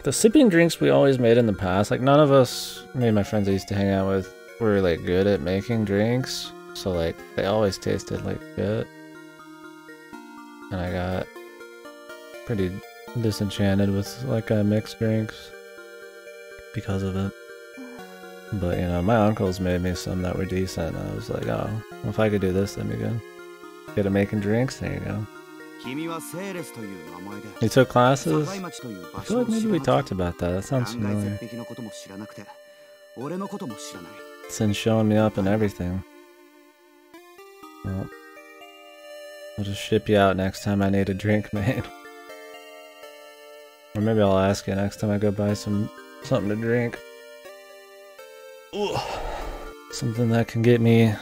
The sipping drinks we always made in the past, like none of us, me and my friends I used to hang out with, were like good at making drinks, so like they always tasted like shit. And I got pretty disenchanted with like mixed drinks because of it. But you know, my uncles made me some that were decent, and I was like, oh, well, if I could do this, that'd be good. Good at making drinks, there you go. You took classes? I feel like maybe we talked about that, that sounds familiar. Since showing me up and everything. Well, I'll just ship you out next time I need a drink made. Or maybe I'll ask you next time I go buy something to drink. Ugh. Something that can get me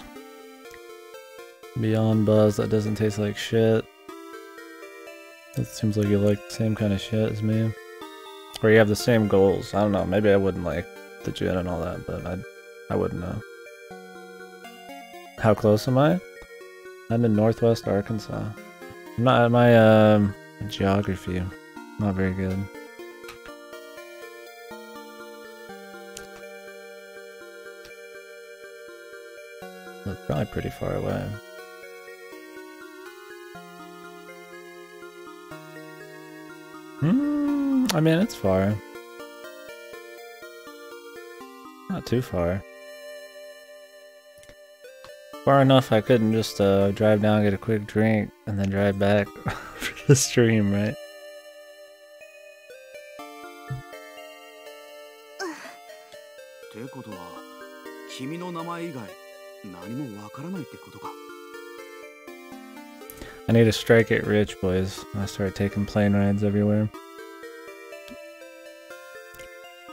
beyond buzz that doesn't taste like shit. It seems like you like the same kind of shit as me. Or you have the same goals. I don't know, maybe I wouldn't like the gin and all that, but I wouldn't know. How close am I? I'm in Northwest Arkansas. My geography, not very good. It's probably pretty far away. I mean, it's far. Not too far. Far enough I couldn't just drive down, get a quick drink, and then drive back for the stream, right? I need to strike it rich, boys. I start taking plane rides everywhere.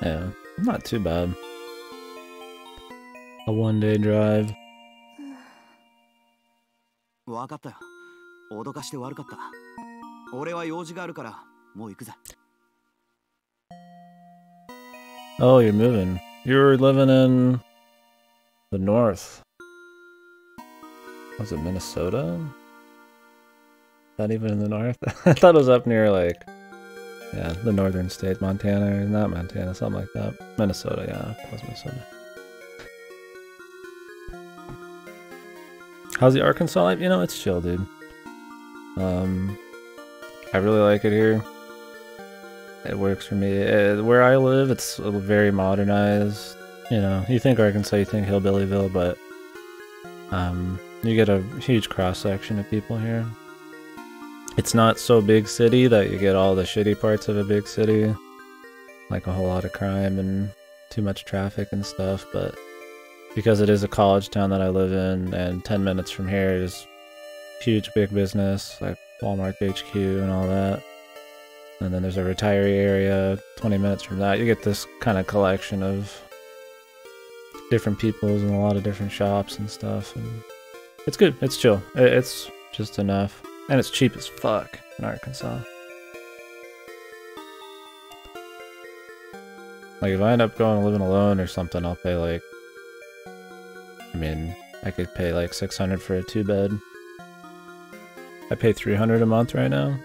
Yeah, not too bad. A one-day drive. Oh, you're moving. You're living in the north. Was it Minnesota? Not even in the north? I thought it was up near like, yeah, the northern state, Montana, or not Montana, something like that. Minnesota, yeah, it was Minnesota. How's the Arkansas life? You know, it's chill, dude. I really like it here. It works for me. Where I live, it's very modernized. You know, you think Arkansas, you think Hillbillyville, but you get a huge cross-section of people here. It's not so big city that you get all the shitty parts of a big city, like a whole lot of crime and too much traffic and stuff, but because it is a college town that I live in, and 10 minutes from here is huge big business, like Walmart HQ and all that. And then there's a retiree area 20 minutes from that. You get this kind of collection of different peoples and a lot of different shops and stuff. And it's good. It's chill. It's just enough. And it's cheap as fuck in Arkansas. Like if I end up going and living alone or something, I'll pay like, I mean, I could pay like $600 for a 2-bed. I pay $300 a month right now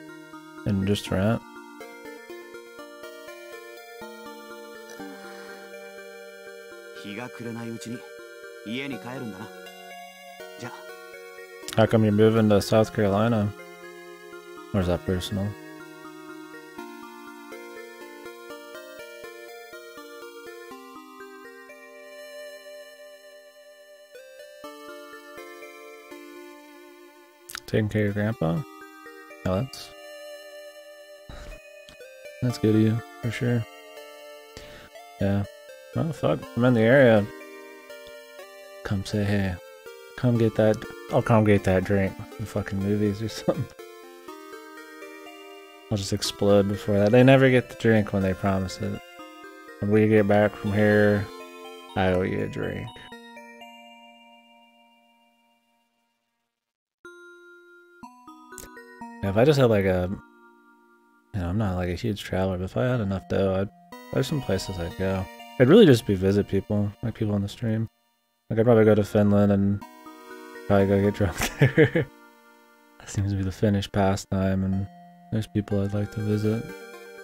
in just rent. How come you're moving to South Carolina? Or is that personal? Taking care of your grandpa? Oh, that's good of you, for sure. Yeah. Oh, fuck. I'm in the area. Come say hey. Come get that. I'll come get that drink in fucking movies or something. I'll just explode before that. They never get the drink when they promise it. When we get back from here, I owe you a drink. Yeah, if I just had like a... You know, I'm not like a huge traveler, but if I had enough dough, there's some places I'd go. I'd really just be visit people, like people on the stream. Like I'd probably go to Finland and probably go get drunk there. That seems to be the Finnish pastime, and there's people I'd like to visit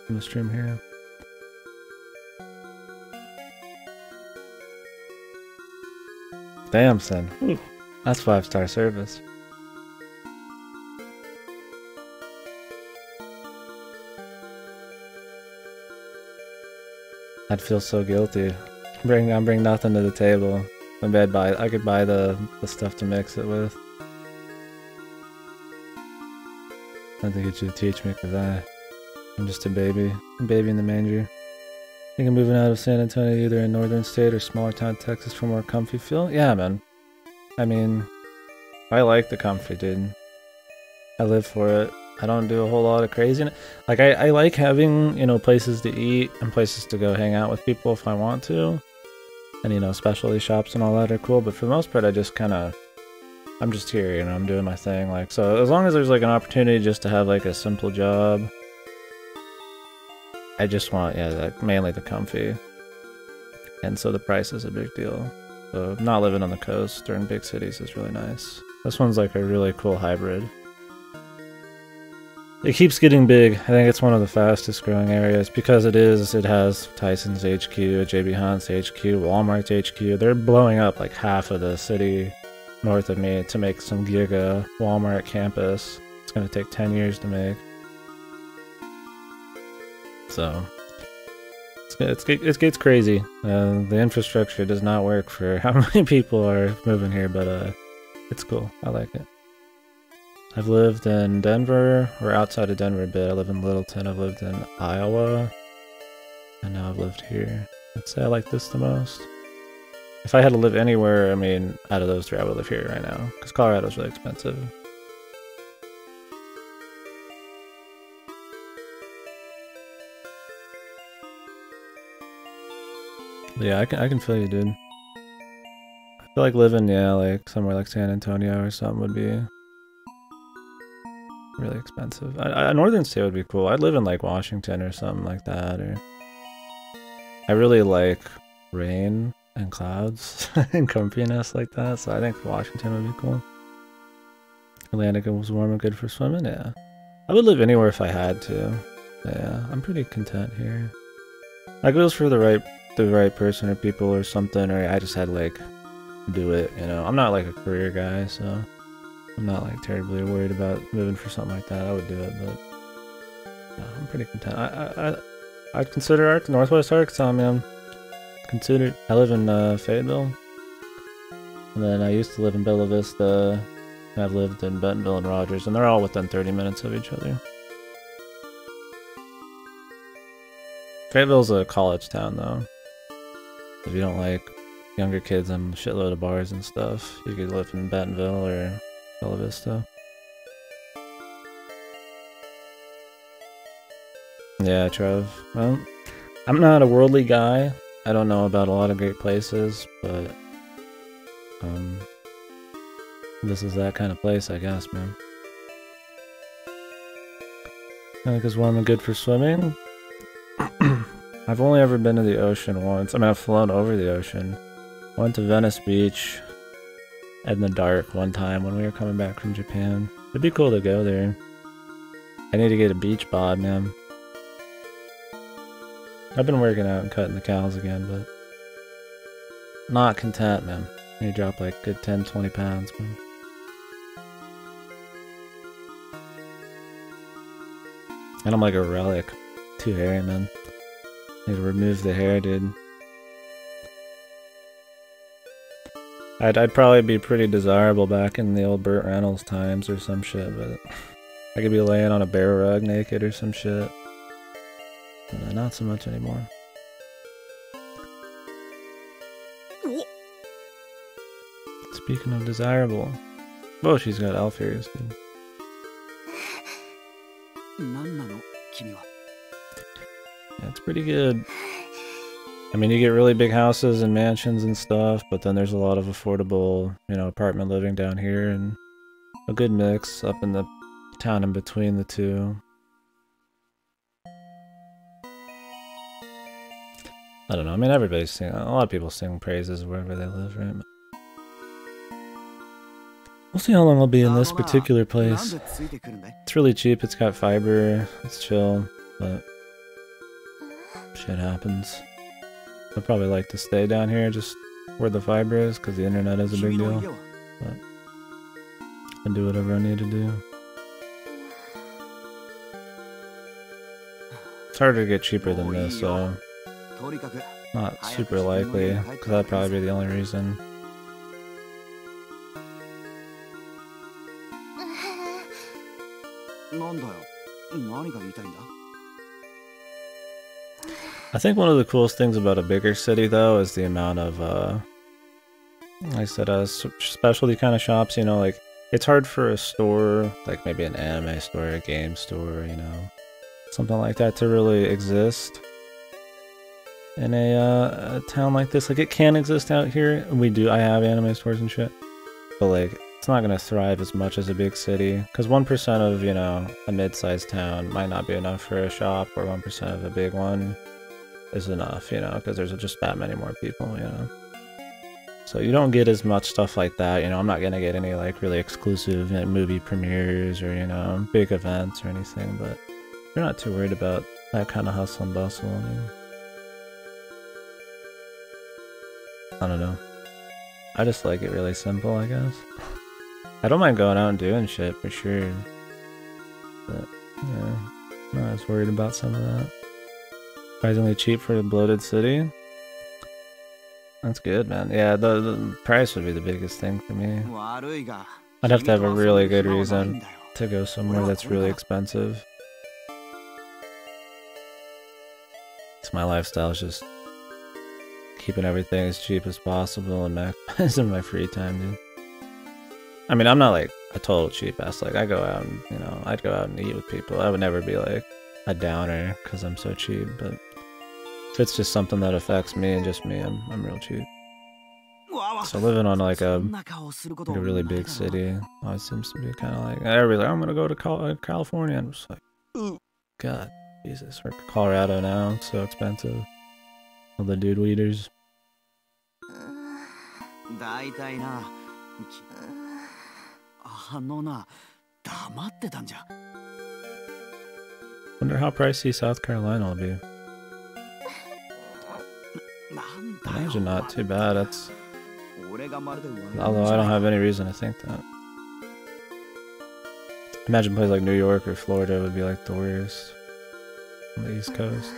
in the stream here. Damn, son. Ooh, that's 5-star service. I'd feel so guilty. I bring nothing to the table. Maybe I could buy the stuff to mix it with. I think it should teach me because I'm just a baby in the manger. I think I'm moving out of San Antonio, either in northern state or smaller town Texas for more comfy feel. Yeah, man. I mean, I like the comfy, dude. I live for it. I don't do a whole lot of craziness. Like, I like having, you know, places to eat and places to go hang out with people if I want to. And, you know, specialty shops and all that are cool. But for the most part, I just kind of... I'm just here, you know, I'm doing my thing. Like, so as long as there's, like, an opportunity just to have, like, a simple job... I just want, yeah, like, mainly the comfy. And so the price is a big deal. So not living on the coast or in big cities is really nice. This one's, like, a really cool hybrid. It keeps getting big. I think it's one of the fastest growing areas because it has Tyson's HQ, JB Hunt's HQ, Walmart's HQ. They're blowing up like half of the city north of me to make some giga Walmart campus. It's going to take 10 years to make. So, it gets crazy. The infrastructure does not work for how many people are moving here, but it's cool. I like it. I've lived in Denver, or outside of Denver a bit. I live in Littleton, I've lived in Iowa, and now I've lived here. I'd say I like this the most. If I had to live anywhere, I mean, out of those three, I would live here right now, because Colorado's really expensive. But yeah, I can feel you, dude. I feel like living, yeah, like somewhere like San Antonio or something would be really expensive. A northern state would be cool. I'd live in like Washington or something like that. Or I really like rain and clouds and comfiness like that. So I think Washington would be cool. Atlantic was warm and good for swimming. Yeah, I would live anywhere if I had to. Yeah, I'm pretty content here. Like, it was for the right person or people or something, or I just had to like do it. You know, I'm not like a career guy, so. I'm not like terribly worried about moving for something like that. I would do it, but no, I'm pretty content. I'd consider Northwest Arkansas, man. I live in Fayetteville, and then I used to live in Bella Vista. And I've lived in Bentonville and Rogers, and they're all within 30 minutes of each other. Fayetteville's a college town, though. If you don't like younger kids and a shitload of bars and stuff, you could live in Bentonville or Bella Vista. Yeah, Trev. Well, I'm not a worldly guy. I don't know about a lot of great places, but this is that kind of place, I guess, man. I think it's warm and good for swimming. I've only ever been to the ocean once. I mean, I've flown over the ocean. Went to Venice Beach in the dark one time when we were coming back from Japan. It'd be cool to go there. I need to get a beach bod, man. I've been working out and cutting the cows again, but not content, man. I need to drop like good 10-20 pounds, man. And I'm like a relic. Too hairy, man. Need to remove the hair, dude. I'd probably be pretty desirable back in the old Burt Reynolds times or some shit, but I could be laying on a bear rug naked or some shit. Not so much anymore. Speaking of desirable, whoa, she's got elf ears, dude. Yeah, it's pretty good. I mean, you get really big houses and mansions and stuff, but then there's a lot of affordable, you know, apartment living down here, and a good mix up in the town in between the two. I don't know, I mean, everybody's singing, a lot of people sing praises wherever they live, right? We'll see how long I'll be in this particular place. It's really cheap, it's got fiber, it's chill, but shit happens. I'd probably like to stay down here just where the fiber is, because the internet is a big deal. But I do whatever I need to do. It's harder to get cheaper than this, so not super likely, because that'd probably be the only reason. I think one of the coolest things about a bigger city, though, is the amount of, like I said, specialty kind of shops, you know, like, it's hard for a store, like maybe an anime store, a game store, you know, something like that to really exist in a town like this. Like, it can exist out here, I have anime stores and shit, but, like, it's not gonna thrive as much as a big city, because 1% of, you know, a mid-sized town might not be enough for a shop, or 1% of a big one is enough, you know, because there's just that many more people, you know. So you don't get as much stuff like that, you know. I'm not gonna get any, like, really exclusive movie premieres or, you know, big events or anything, but you're not too worried about that kind of hustle and bustle. I mean, I don't know. I just like it really simple, I guess. I don't mind going out and doing shit for sure, but yeah, I'm not as worried about some of that. Surprisingly cheap for a bloated city. That's good, man. Yeah, the price would be the biggest thing for me. I'd have to have a really good reason to go somewhere that's really expensive. So my lifestyle is just keeping everything as cheap as possible and maximizing my free time, dude. I mean, I'm not like a total cheap ass. Like, I go out and, you know, I'd go out and eat with people. I would never be like a downer because I'm so cheap, but if it's just something that affects me and just me, I'm real cheap. So living on like a really big city always seems to be kind of like, everybody's like, I'm gonna go to California. I'm just like, ooh, God, Jesus, or Colorado now, it's so expensive. All the dude weeders. Wonder how pricey South Carolina will be. I imagine not too bad. That's, although I don't have any reason to think that. Imagine places like New York or Florida would be like the worst on the East Coast.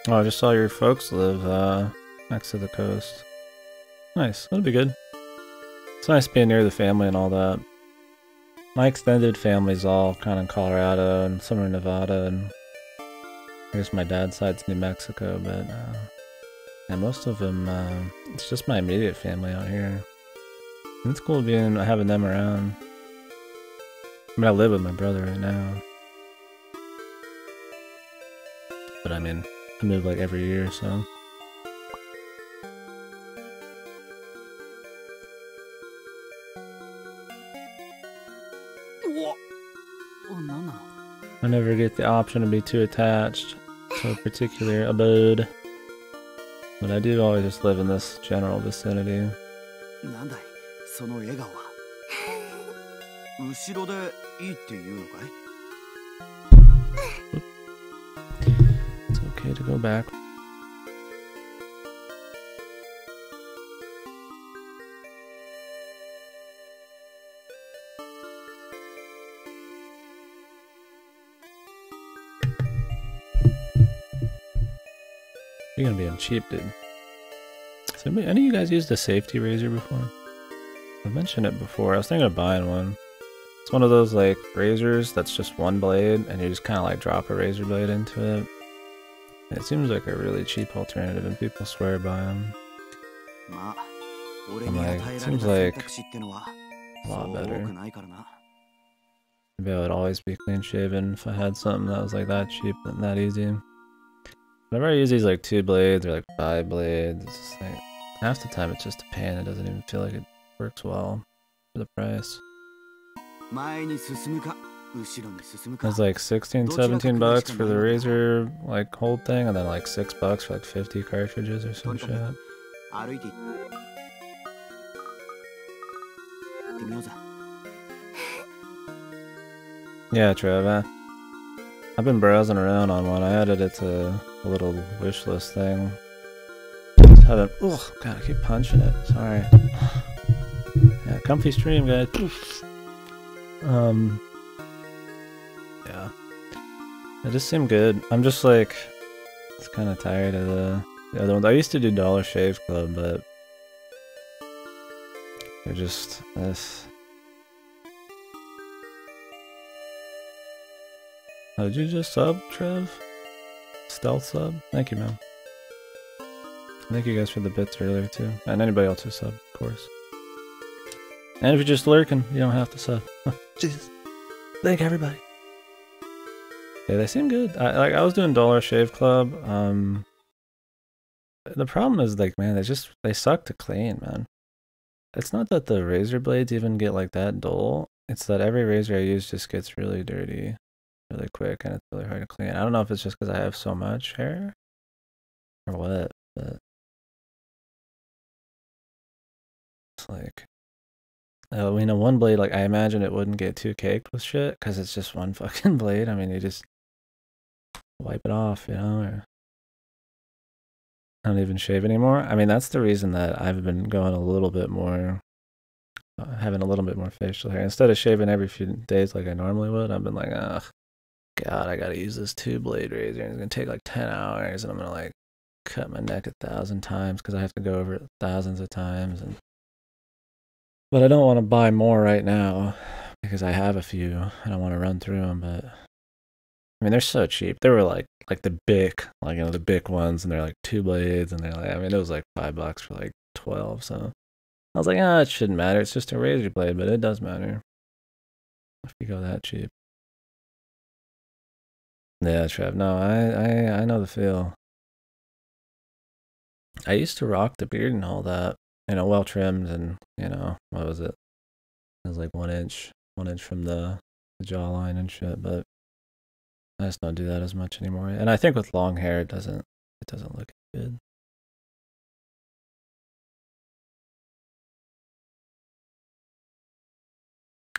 Oh, I just saw your folks live next to the coast. Nice, that'll be good. It's nice being near the family and all that. My extended family's all kind of in Colorado and some are in Nevada, and I guess my dad's side's New Mexico, but yeah, most of them, it's just my immediate family out here. And it's cool having them around. I mean, I live with my brother right now, but I mean, I move like every year or so. I never get the option to be too attached to a particular abode, but I do always just live in this general vicinity. It's okay to go back. Speaking of being cheap, dude. So any of you guys used a safety razor before? I've mentioned it before. I was thinking of buying one. It's one of those like razors that's just one blade, and you just kind of like drop a razor blade into it. And it seems like a really cheap alternative, and people swear by them. I'm like, it seems like a lot better. Maybe I would always be clean shaven if I had something that was like that cheap and that easy. Whenever I use these like 2 blades or like 5 blades, it's just like half the time it's just a pain. It doesn't even feel like it works well for the price. It's like 16, 17 bucks for the razor like whole thing, and then like 6 bucks for like 50 cartridges or some shit. Yeah, Trev. I've been browsing around on one. I added it to a little wish list thing. Just haven't. Ugh, God, I keep punching it. Sorry. Yeah, comfy stream, guys. Yeah. It just seemed good. I'm just like, it's kind of tired of the other ones. I used to do Dollar Shave Club, but they're just this. Oh, did you just sub, Trev? Stealth sub? Thank you, man. Thank you guys for the bits earlier, too. And anybody else who sub, of course. And if you're just lurking, you don't have to sub. Jesus. Thank everybody. Yeah, they seem good. I was doing Dollar Shave Club. The problem is, like, man, they suck to clean, man. It's not that the razor blades even get like that dull. It's that every razor I use just gets really dirty really quick, and it's really hard to clean. I don't know if it's just because I have so much hair or what, but it's like, one blade, like, I imagine it wouldn't get too caked with shit because it's just one fucking blade. I mean, you just wipe it off, you know, or I don't even shave anymore. I mean, that's the reason that I've been going a little bit more, having a little bit more facial hair. Instead of shaving every few days like I normally would, I've been like, ugh, God, I gotta use this 2-blade razor, and it's gonna take like 10 hours, and I'm gonna like cut my neck 1,000 times because I have to go over it thousands of times. But I don't want to buy more right now because I have a few. I don't want to run through them, but I mean, they're so cheap. They were like the big, like, you know, the big ones, and they're like 2 blades, and they're like, I mean, it was like $5 for like 12. So I was like, it shouldn't matter. It's just a razor blade, but it does matter if you go that cheap. Yeah, Trev. No, I know the feel. I used to rock the beard and all that, you know, well trimmed, and, you know, what was it? It was like 1 inch from the jawline and shit, but I just don't do that as much anymore. And I think with long hair, it doesn't look good.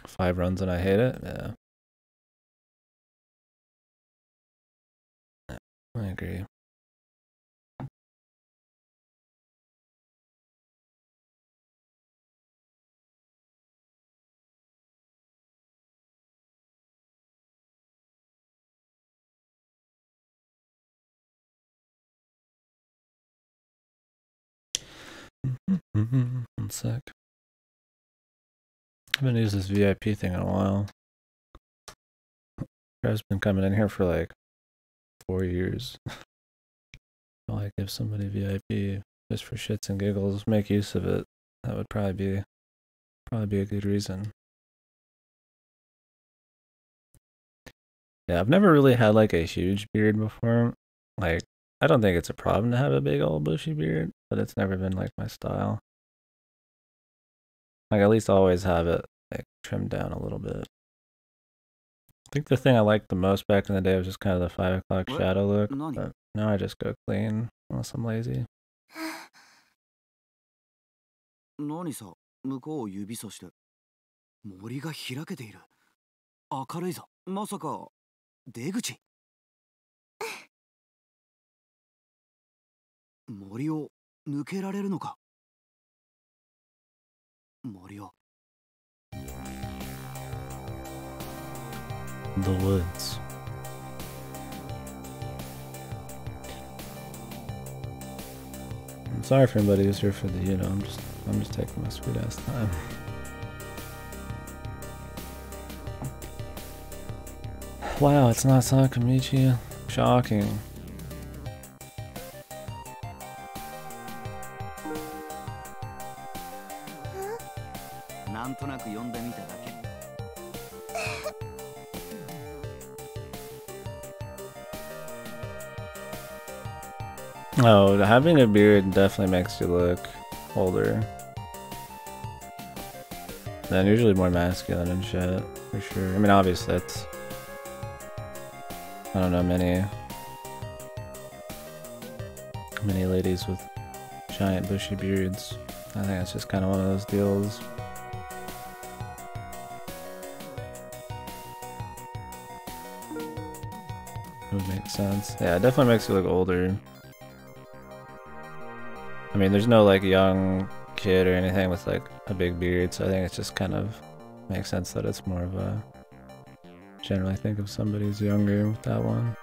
Five runs and I hate it. Yeah, I agree. One sec. I haven't used this VIP thing in a while. I've been coming in here for like 4 years. I'll like give somebody VIP just for shits and giggles, make use of it. That would probably be a good reason. Yeah, I've never really had like a huge beard before. Like, I don't think it's a problem to have a big old bushy beard, but it's never been like my style. Like, at least always have it like trimmed down a little bit. I think the thing I liked the most back in the day was just kind of the 5 o'clock shadow look, but now I just go clean unless I'm lazy. 何さ、向こうを指さして。森が開けている。明るいぞ。まさか出口。森を抜けられるのか。森を。The woods. sorry for anybody who's here for the, you know, I'm just taking my sweet ass time. Wow, it's not Sakamichi. Shocking. Oh, having a beard definitely makes you look older. And usually more masculine and shit, for sure. I mean, obviously it's... I don't know, many ladies with giant bushy beards. I think it's just kind of one of those deals. It would make sense. Yeah, it definitely makes you look older. I mean, there's no like young kid or anything with like a big beard, so I think it just kind of makes sense that it's more of a... Generally think of somebody who's younger with that one.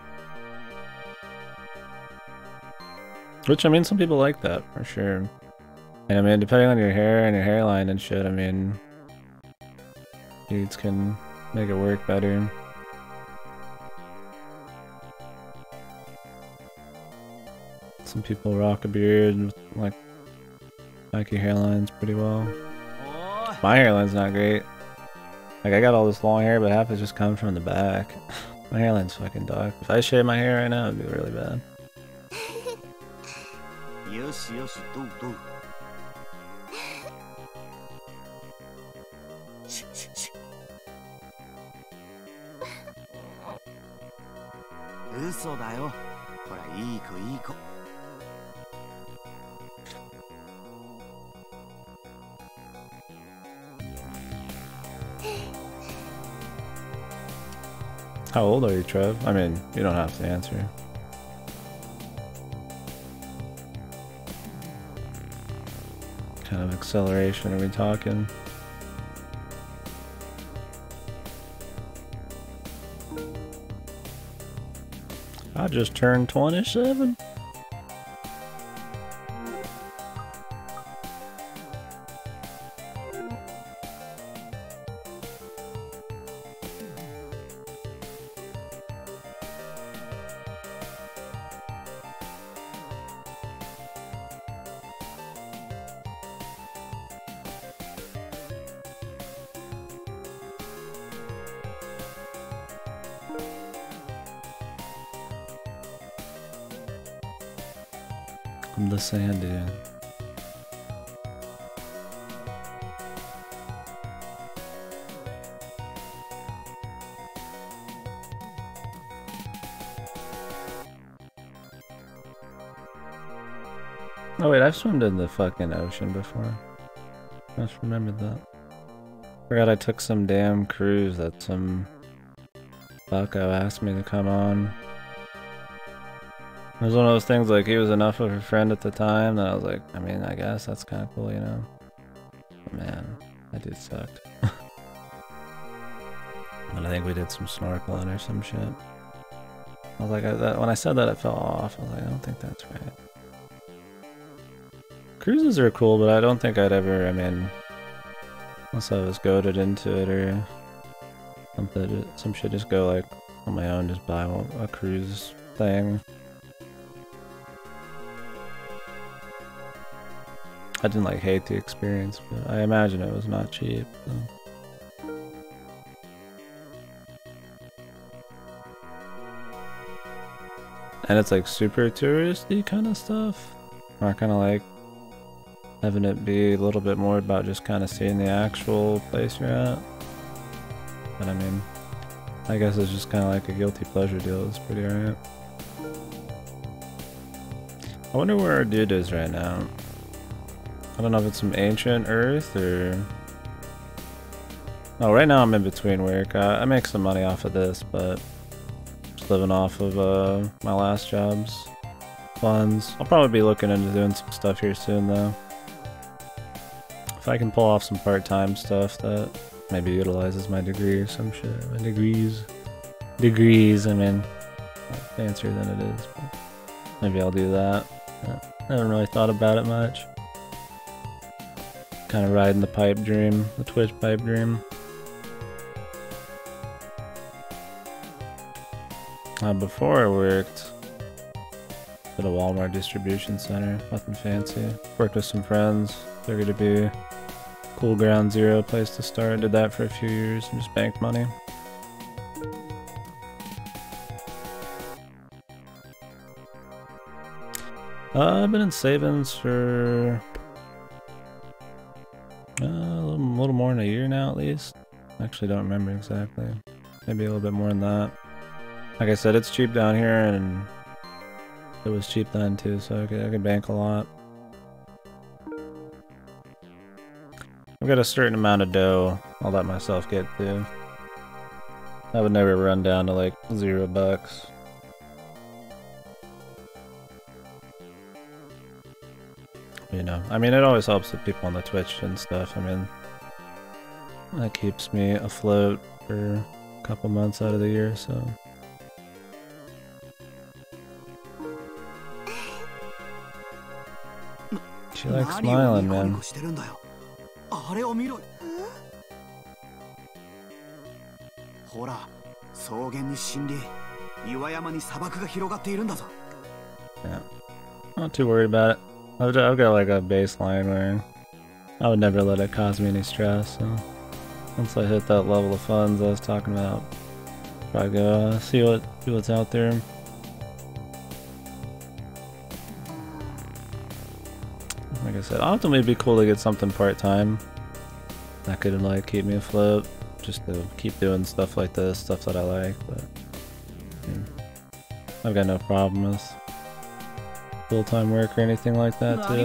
Which, I mean, some people like that, for sure. And I mean, depending on your hair and your hairline and shit, I mean... Dudes can make it work better. Some people rock a beard with, like, spiky hairlines pretty well. My hairline's not great. Like, I got all this long hair, but half is just coming from the back. My hairline's fucking dark. If I shave my hair right now, it'd be really bad. How old are you, Trev? I mean, you don't have to answer. What kind of acceleration are we talking? I just turned 27. I'm the sand dude. Oh wait, I've swum in the fucking ocean before. I just remembered that. Forgot I took some damn cruise that some bucko asked me to come on. It was one of those things like he was enough of a friend at the time that I was like, I mean, I guess that's kind of cool, you know? But man, that dude sucked. And I think we did some snorkeling or some shit. I was like, when I said that, it fell off. I was like, I don't think that's right. Cruises are cool, but I don't think I'd ever, I mean, unless I was goaded into it or something, some shit, just go like on my own, just buy a cruise thing. I didn't like hate the experience, but I imagine it was not cheap. So. And it's like super touristy kind of stuff, or kind of like having it be a little bit more about just kind of seeing the actual place you're at. But I mean, I guess it's just kind of like a guilty pleasure deal. It's pretty alright. I wonder where our dude is right now. I don't know if it's some ancient Earth or... Oh, right now I'm in between work. I make some money off of this, but just living off of my last job's funds. I'll probably be looking into doing some stuff here soon, though. If I can pull off some part-time stuff that maybe utilizes my degree or some shit. My degrees, I mean, fancier than it is, but maybe I'll do that. Yeah. I haven't really thought about it much. Kind of riding the pipe dream, the Twitch pipe dream. Before I worked at a Walmart distribution center, nothing fancy. Worked with some friends, figured it'd be cool ground zero place to start. Did that for a few years and just banked money. I've been in savings for a little more than a year now at least. Actually don't remember exactly. Maybe a little bit more than that. Like I said, it's cheap down here and it was cheap then too, so I could bank a lot. I've got a certain amount of dough I'll let myself get to. I would never run down to like $0. You know, I mean, it always helps with people on the Twitch and stuff. I mean, that keeps me afloat for a couple months out of the year, so. She likes smiling, man. Yeah, not too worried about it. I've got like a baseline where I would never let it cause me any stress, so once I hit that level of funds I was talking about, probably go see what's out there. Like I said, ultimately it'd be cool to get something part-time that could like keep me afloat, just to keep doing stuff like this, stuff that I like, but I've got no problem with full-time work or anything like that too.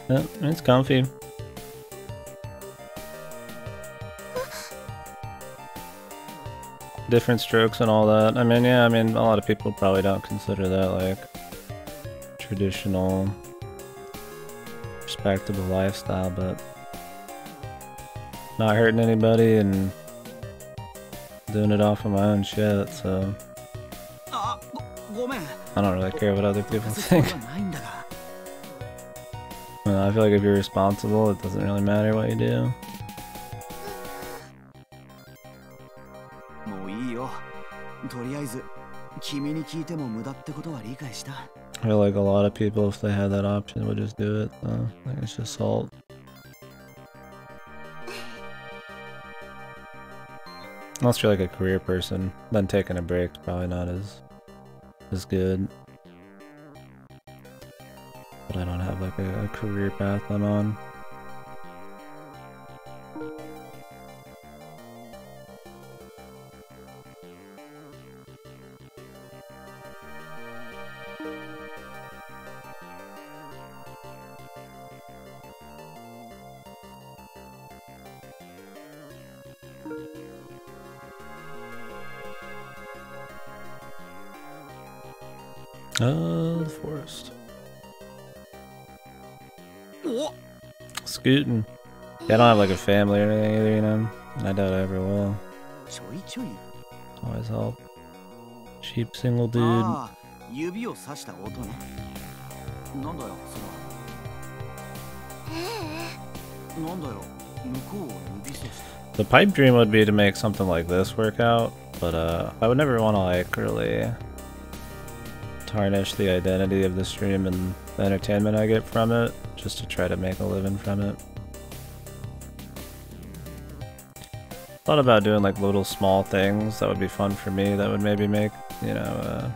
Yeah, it's comfy. Different strokes and all that. I mean, yeah, a lot of people probably don't consider that like traditional, respectable lifestyle, but not hurting anybody and doing it off of my own shit, so I don't really care what other people think. I feel like if you're responsible, it doesn't really matter what you do. I feel like a lot of people, if they had that option, would just do it. I think it's just salt. Unless you're like a career person, then taking a break's probably not as good. But I don't have like a career path I'm on. The forest. Scooting. Yeah, I don't have like a family or anything either, you know? I doubt I ever will. Always help. Cheap single dude. The pipe dream would be to make something like this work out, but I would never want to like really tarnish the identity of the stream and the entertainment I get from it, just to try to make a living from it. Thought about doing like little small things that would be fun for me, that would maybe make, you know,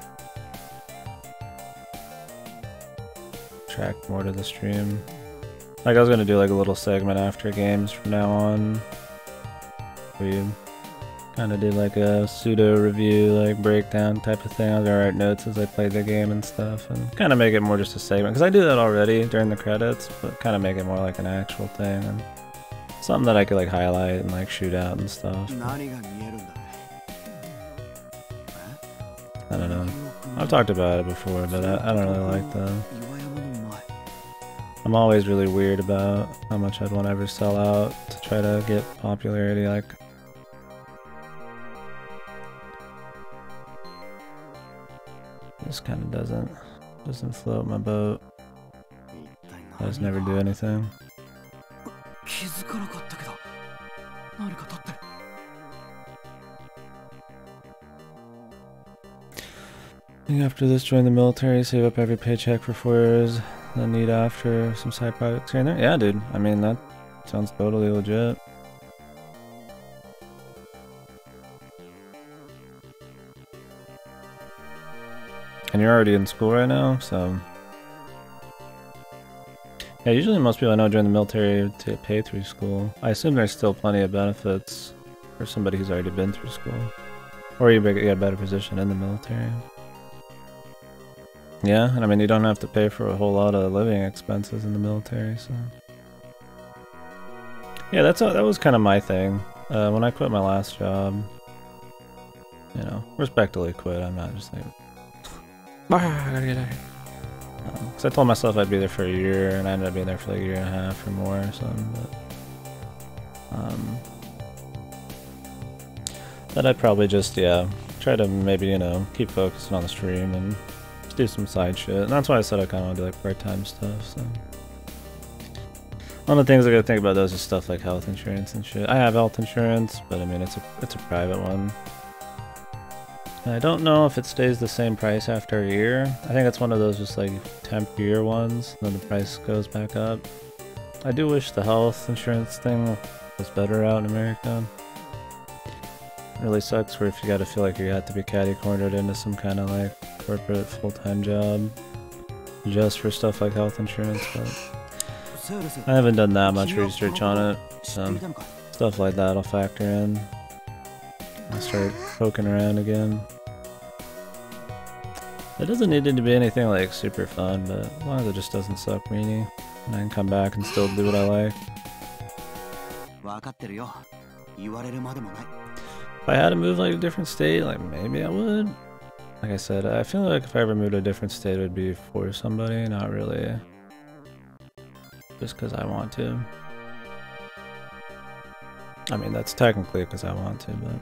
attract more to the stream. Like I was gonna do like a little segment after games from now on. We kind of did like a pseudo review, like breakdown type of thing. I was gonna write notes as I played the game and stuff, and kind of make it more just a segment, because I do that already during the credits, but kind of make it more like an actual thing and something that I could like highlight and like shoot out and stuff. I don't know. I've talked about it before, but I don't really like the... I'm always really weird about how much I'd want to ever sell out to try to get popularity. Like, just kind of doesn't float my boat. I just never do anything. I think after this, join the military, save up every paycheck for 4 years, then need after some side projects here and there. Yeah, dude. I mean, that sounds totally legit. And you're already in school right now, so... Yeah, usually most people I know join the military to pay through school. I assume there's still plenty of benefits for somebody who's already been through school. Or you get a better position in the military. Yeah, and I mean, you don't have to pay for a whole lot of living expenses in the military, so... Yeah, that was kind of my thing. When I quit my last job, you know, respectfully quit, I'm not just like... I gotta get out of here. Because I told myself I'd be there for a year, and I ended up being there for like a year and a half or more or something, but... That I'd probably just, yeah, try to maybe, you know, keep focusing on the stream and just do some side shit. And that's why I said I kind of want to do like part-time stuff, so... One of the things I gotta think about those is stuff like health insurance and shit. I have health insurance, but I mean, it's a private one. I don't know if it stays the same price after a year. I think it's one of those just like temp year ones, then the price goes back up. I do wish the health insurance thing was better out in America. It really sucks where if you gotta feel like you have to be catty-cornered into some kind of like corporate full-time job just for stuff like health insurance, but I haven't done that much research on it, so stuff like that I'll factor in. I'll start poking around again. It doesn't need it to be anything like super fun, but as long as it just doesn't suck meanie, and I can come back and still do what I like. If I had to move like a different state, like maybe I would. Like I said, I feel like if I ever moved to a different state, it would be for somebody, not really just because I want to. I mean, that's technically because I want to, but...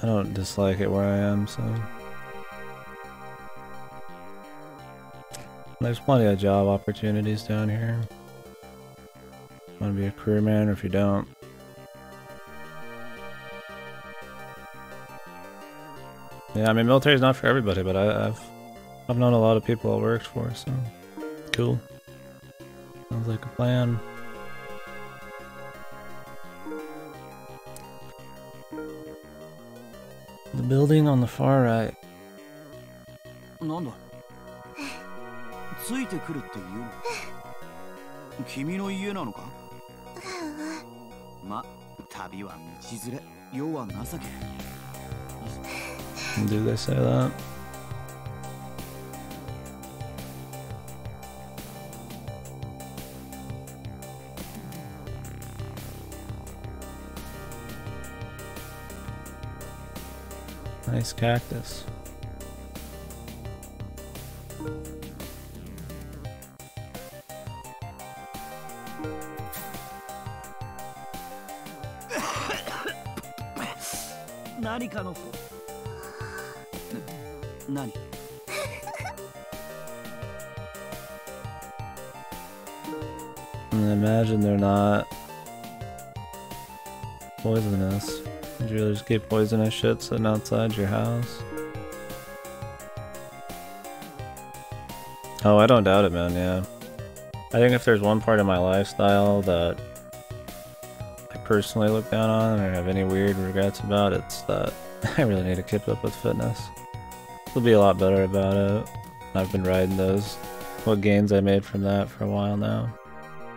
I don't dislike it where I am, so... There's plenty of job opportunities down here. Want to be a careerman, or if you don't. Yeah, I mean, military's not for everybody, but I've known a lot of people I worked for, so... Cool. Sounds like a plan. The building on the far right. なんだついてくるって言うの君の家なのかま、旅は道連れ世は情け Do they say that? Nice cactus. And imagine they're not poisonous. Would you really just keep poisonous shit sitting outside your house? Oh, I don't doubt it, man, yeah. I think if there's one part of my lifestyle that I personally look down on or have any weird regrets about, it's that I really need to keep up with fitness. I'll be a lot better about it. I've been riding what gains I made from that for a while now.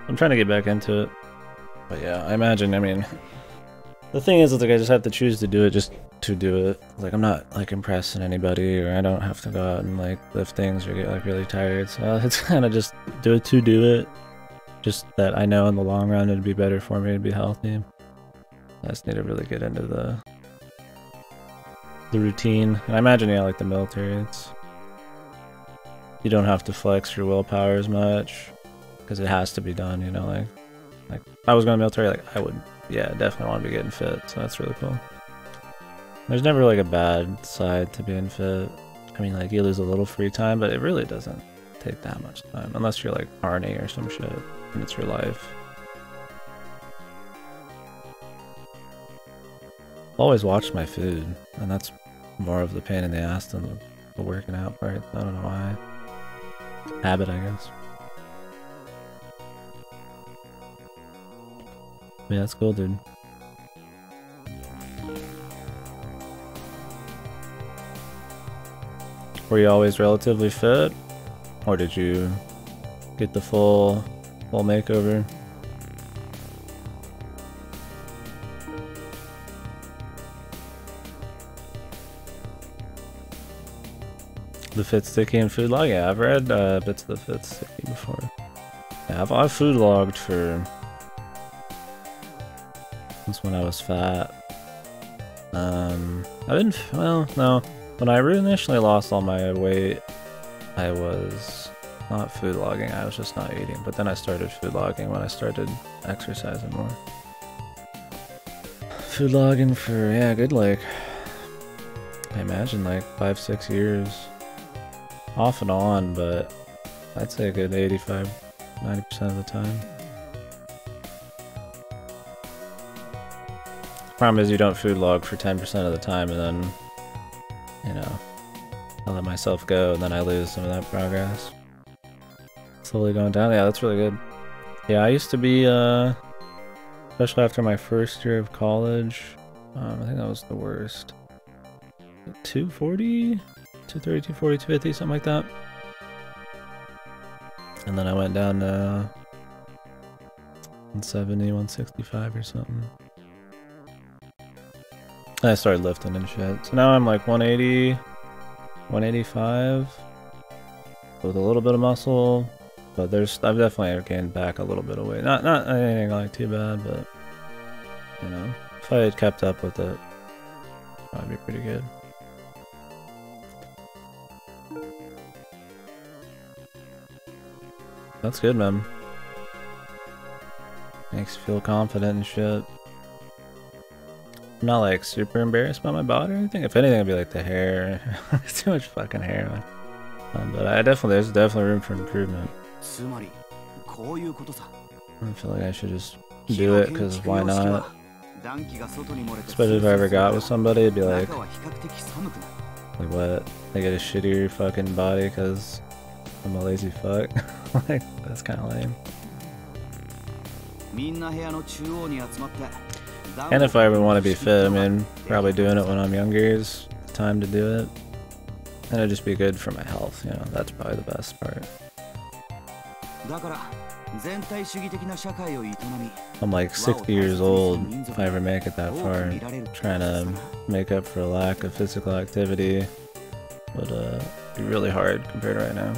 I'm trying to get back into it. But yeah, I imagine, I mean... The thing is, like, I just have to choose to do it just to do it. Like, I'm not, like, impressing anybody, or I don't have to go out and, like, lift things or get, like, really tired. So it's kind of just do it to do it. Just that I know in the long run it'd be better for me to be healthy. I just need to really get into the routine. And I imagine, yeah, like the military, you don't have to flex your willpower as much, because it has to be done, you know, like if I was going to military, like, I would, yeah, definitely want to be getting fit, so that's really cool. There's never like a bad side to being fit. I mean, like you lose a little free time, but it really doesn't take that much time unless you're like Arnie or some shit and it's your life. Always watch my food, and that's more of the pain in the ass than the working out part. I don't know why. Habit, I guess. Yeah, that's cool, dude. Were you always relatively fit, or did you get the full makeover? The Fit Sticky and food log? Yeah, I've read bits of the Fit Sticky before. Yeah, I've food logged for since when I was fat. I didn't. Well, no. When I initially lost all my weight, I was not food logging. I was just not eating. But then I started food logging when I started exercising more. Food logging for good like I imagine like 5-6 years. Off and on, but I'd say a good 85-90% of the time. Problem is you don't food log for 10% of the time and then, you know, I let myself go and then I lose some of that progress. Slowly going down. Yeah, that's really good. Yeah, I used to be, especially after my first year of college, I think that was the worst. 240? 230, 240, 250, something like that. And then I went down to 170, 165 or something. And I started lifting and shit. So now I'm like 180, 185 with a little bit of muscle. But I've definitely gained back a little bit of weight. Not anything like too bad, but you know, if I had kept up with it, I'd be pretty good. That's good, man. Makes you feel confident and shit. I'm not like super embarrassed by my body or anything. If anything, it'd be like the hair. It's too much fucking hair, man. But there's definitely room for improvement. I feel like I should just do it, because why not? Especially if I ever got with somebody, it'd be like what? They get a shittier fucking body because I'm a lazy fuck. Like, that's kind of lame. And if I ever want to be fit, I mean, probably doing it when I'm younger is the time to do it. And it'd just be good for my health, you know, that's probably the best part. I'm like 60 years old if I ever make it that far. Trying to make up for a lack of physical activity would be really hard compared to right now.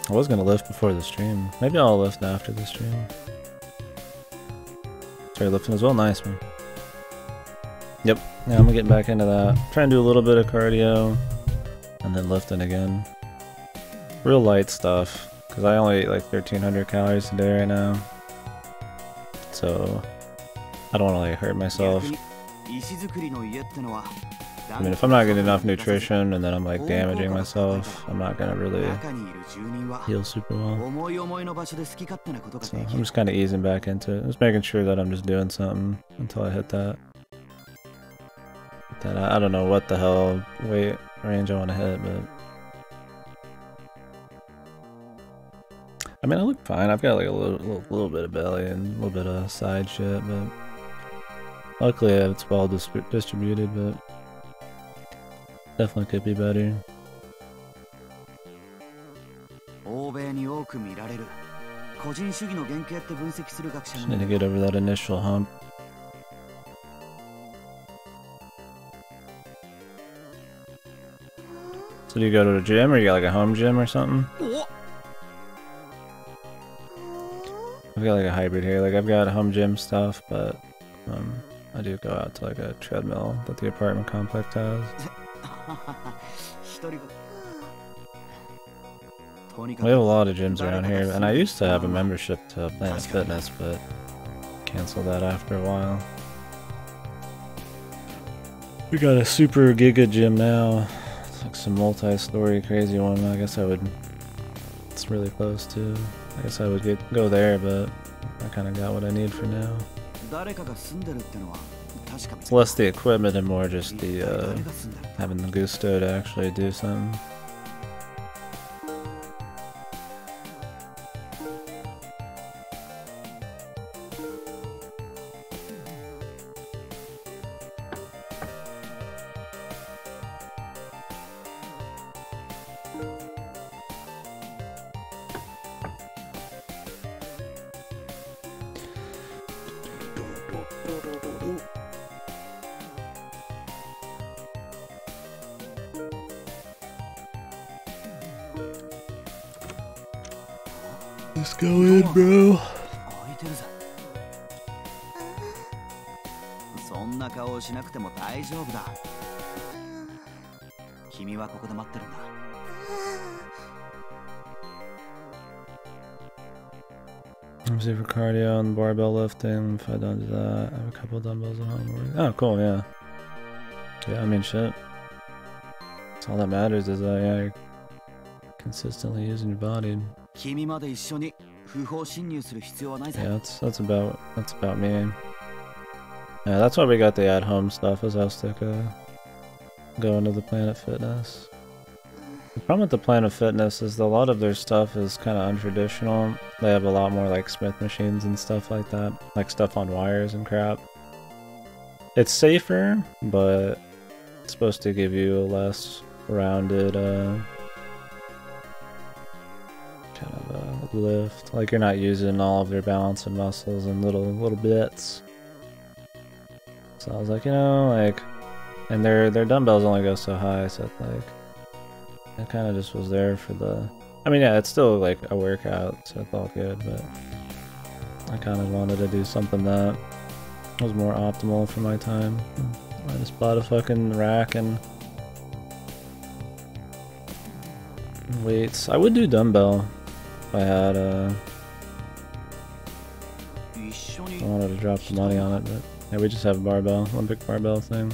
I was gonna lift before the stream. Maybe I'll lift after the stream. Started lifting as well. Nice, man. Yep. Yeah, I'm getting back into that. Trying to do a little bit of cardio and then lifting again. Real light stuff, because I only eat like 1,300 calories a day right now. So I don't want to like hurt myself. I mean, if I'm not getting enough nutrition and then I'm like damaging myself, I'm not gonna really heal super well. So I'm just kind of easing back into it. Just making sure that I'm just doing something until I hit that. I don't know what the hell weight range I want to hit, but I mean, I look fine. I've got like a little bit of belly and a little bit of side shit, but luckily it's well distributed, but definitely could be better. Just need to get over that initial hump. So do you go to the gym, or you got like a home gym or something? I've got like a hybrid here. Like I've got home gym stuff, but I do go out to like a treadmill that the apartment complex has. We have a lot of gyms around here, and I used to have a membership to Planet Fitness, but cancel that after a while. We got a super giga gym now. It's like some multi-story crazy one. I guess I would... It's really close to... I guess I would go there, but I kind of got what I need for now. It's less the equipment and more just the having the gusto to actually do something. Let's go in, bro. そんな顔をしなくても大丈夫だ。君はここで待ってるんだ。I'm super cardio and barbell lifting. If I don't do that, I have a couple dumbbells at home. Oh, cool, yeah. Yeah, I mean, shit. That's all that matters is that yeah, you're consistently using your body. Yeah, that's about me. Yeah, that's why we got the at-home stuff, is us to go into the Planet Fitness. The problem with the Planet Fitness is that a lot of their stuff is kind of untraditional. They have a lot more like Smith machines and stuff like that, like stuff on wires and crap. It's safer, but it's supposed to give you a less rounded kind of lift. Like you're not using all of their balance and muscles and little bits. So I was like, you know, like, and their dumbbells only go so high, so it's like, it kind of just was there for the, I mean, yeah, it's still like a workout, so it's all good, but I kind of wanted to do something that was more optimal for my time. I just bought a fucking rack and weights. I would do dumbbell if I had, I wanted to drop the money on it, but yeah, we just have a barbell, Olympic barbell thing.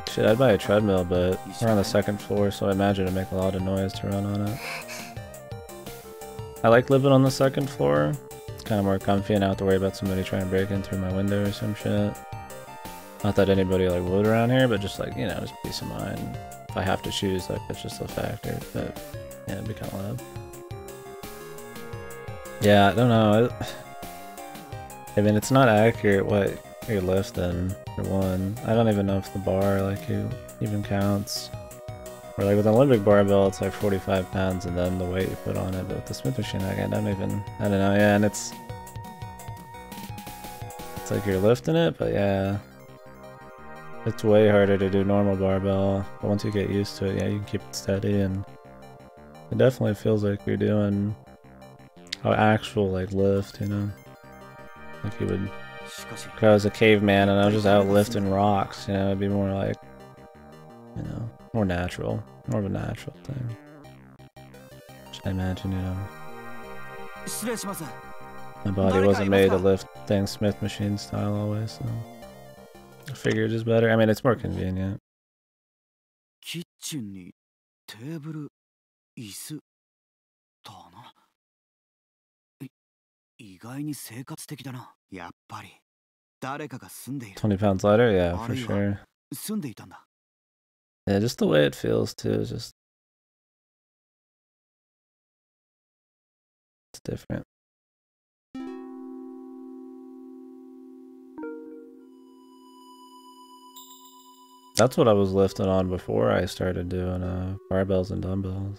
Shit, I'd buy a treadmill, but we're on the second floor, so I imagine it'd make a lot of noise to run on it. I like living on the second floor. It's kind of more comfy and I don't have to worry about somebody trying to break in through my window or some shit. Not that anybody like would around here, but just like, you know, just peace of mind. If I have to choose, like, it's just a factor, but yeah, it'd be kind of loud. Yeah, I don't know. I mean, it's not accurate what you're lifting, for one. I don't even know if the bar, like, even counts. Or like with an Olympic barbell, it's like 45 pounds and then the weight you put on it, but with the Smith machine, like, I don't know, yeah, and it's like you're lifting it, but yeah. It's way harder to do normal barbell, but once you get used to it, yeah, you can keep it steady, and it definitely feels like you're doing an actual, like, lift, you know? Like you would, if I was a caveman and I was just out lifting rocks, you know, it'd be more like, you know, more natural, more of a natural thing. Which I imagine, you know, my body wasn't made to lift things Smith machine style always, so I figured it's better. I mean, it's more convenient. キッチンにテーブル、椅子、棚。意外に生活的だな。やっぱり誰かが住んでいる。20 pounds lighter, yeah, for sure. 住んでいたんだ。Yeah, just the way it feels too, just it's different. That's what I was lifting on before I started doing barbells and dumbbells.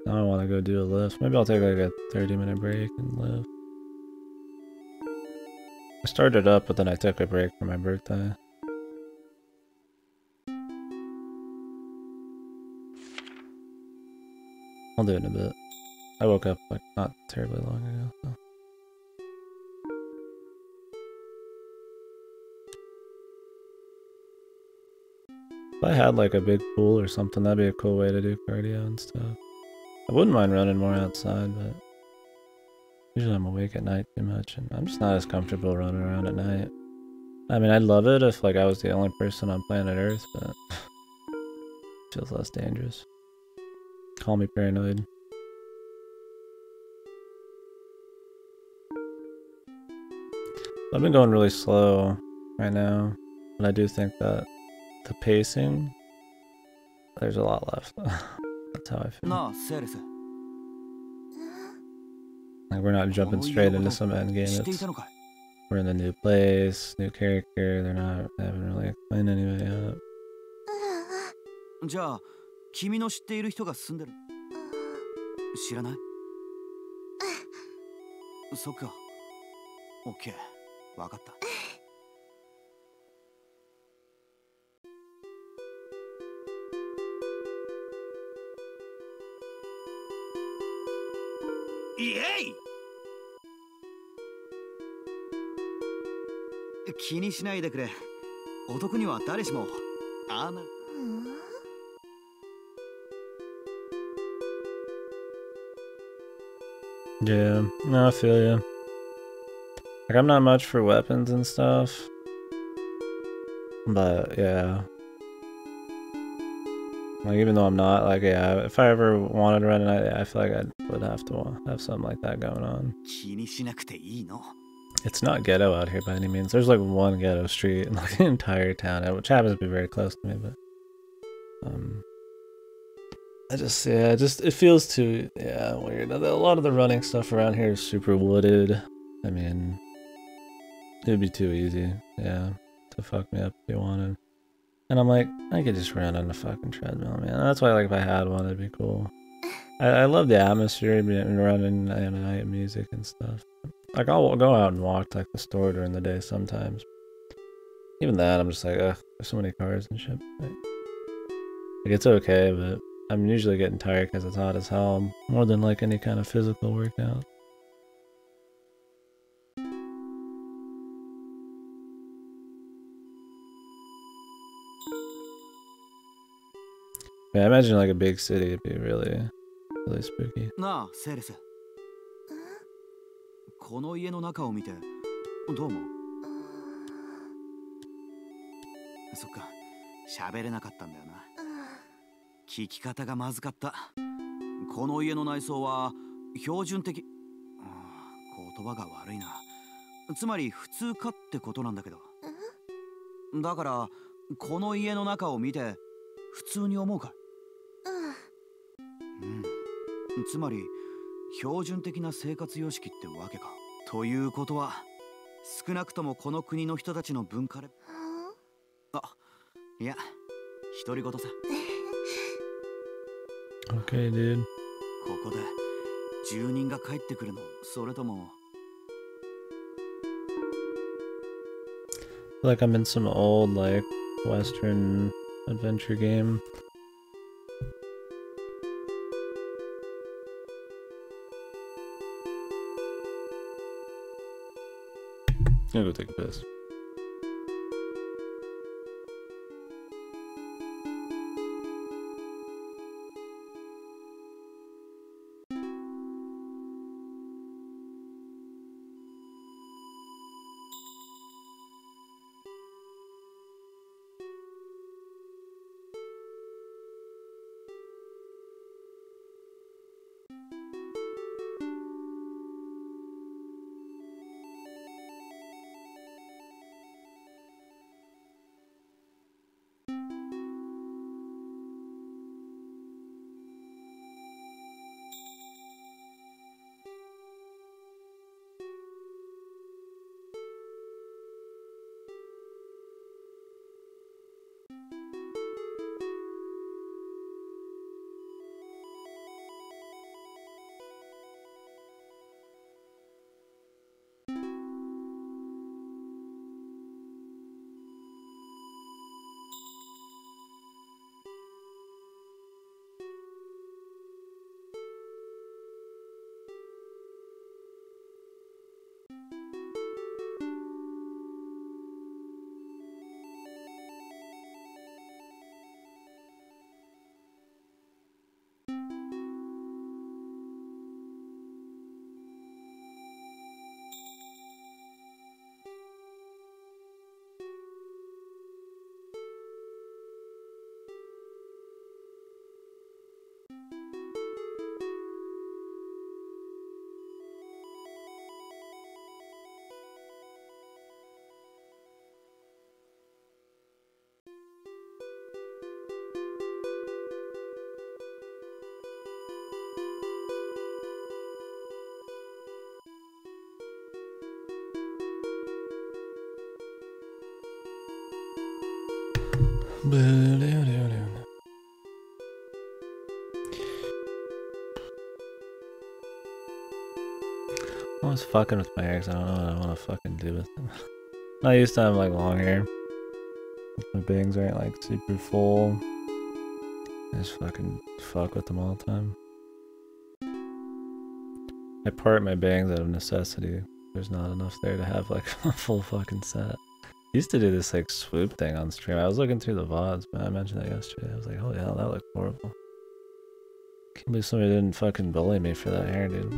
Now I want to go do a lift. Maybe I'll take like a 30-minute break and lift. I started up, but then I took a break for my birthday. I'll do it in a bit. I woke up like not terribly long ago, so. If I had like a big pool or something, that'd be a cool way to do cardio and stuff. I wouldn't mind running more outside, but usually I'm awake at night too much, and I'm just not as comfortable running around at night. I mean, I'd love it if like I was the only person on planet Earth, but it feels less dangerous. Call me paranoid. I've been going really slow right now, but I do think that the pacing, there's a lot left. That's how I feel. No, serious. Like we're not jumping straight into some end game. It's, we're in the new place, new character. They haven't really explained any of it yet. じゃあ、君の知っている人が住んでる。知らない？そっか。オッケー、わかった。イエイ！気にしないでくれ。男には誰しもああな。Yeah, no, I feel you. Like, I'm not much for weapons and stuff. But, yeah. Like, even though I'm not, like, yeah, if I ever wanted to run it, I feel like I would have to have something like that going on. It's not ghetto out here by any means. There's, like, one ghetto street in, like, the entire town, which happens to be very close to me, but... it feels too, weird. A lot of the running stuff around here is super wooded. I mean, it'd be too easy, to fuck me up if you wanted. And I'm like, I could just run on the fucking treadmill, man. That's why, like, if I had one, it'd be cool. I love the atmosphere, and running and night music and stuff. Like, I'll go out and walk to, like, the store during the day sometimes. Even that, I'm just like, ugh, there's so many cars and shit. Like, it's okay, but I'm usually getting tired because it's hot as hell, more than like any kind of physical workout. Yeah, I imagine like a big city would be really, really spooky. なあ、セーレス。この家の中を見て、どう思う？そっか、喋れなかったんだよな。聞き方がまずかった。この家の内装は標準的。言葉が悪いな。つまり普通かってことなんだけど。だからこの家の中を見て普通に思うか？つまり標準的な生活様式ってわけか。ということは少なくともこの国の人たちの文化レベル。いや、独り言さ。Okay, dude. ここで住人が帰ってくるの？それとも Like I'm in some old, like, Western adventure game. I'm gonna go take a piss. I was fucking with my hair because I don't know what I want to fucking do with them. I used to have like long hair. My bangs aren't like super full. I just fucking fuck with them all the time. I part my bangs out of necessity. There's not enough there to have like a full fucking set. I used to do this like swoop thing on stream. I was looking through the VODs, but I mentioned that yesterday. I was like, holy hell, that looked horrible. Can't believe somebody didn't fucking bully me for that hair, dude.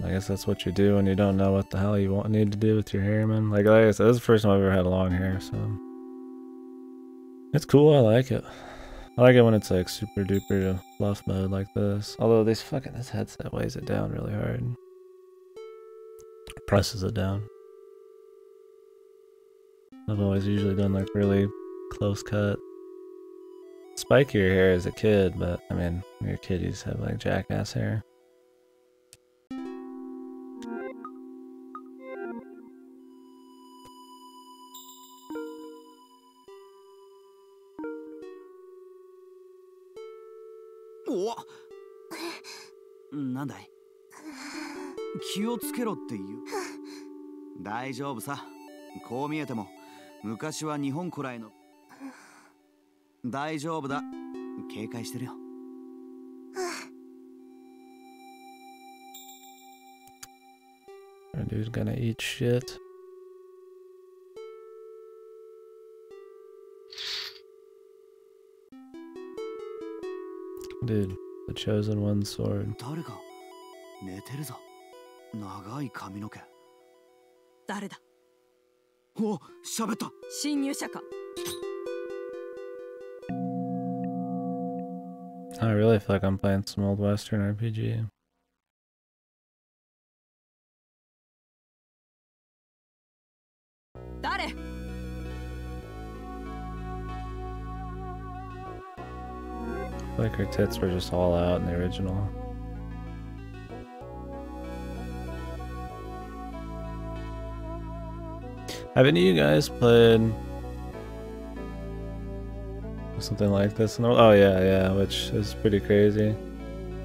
I guess that's what you do when you don't know what the hell you need to do with your hair, man. Like I said, this is the first time I've ever had long hair, so it's cool. I like it. I like it when it's like super duper fluff mode like this. Although this headset weighs it down really hard. It presses it down. I've always usually done like really close cut, spikier hair as a kid, but I mean, when you're a kid, you just have like jackass hair.おなんだい気をつけろって言う大丈夫さこう見えても昔は日本古来の大丈夫だ警戒してるよ That dude's gonna eat shit. Dude, the chosen one's sword. 誰か寝てるぞ長い髪の毛誰だお喋った侵入者か I really feel like I'm playing some old Western RPG. I feel like her tits were just all out in the original. Haven't you guys played something like this? Oh yeah, which is pretty crazy.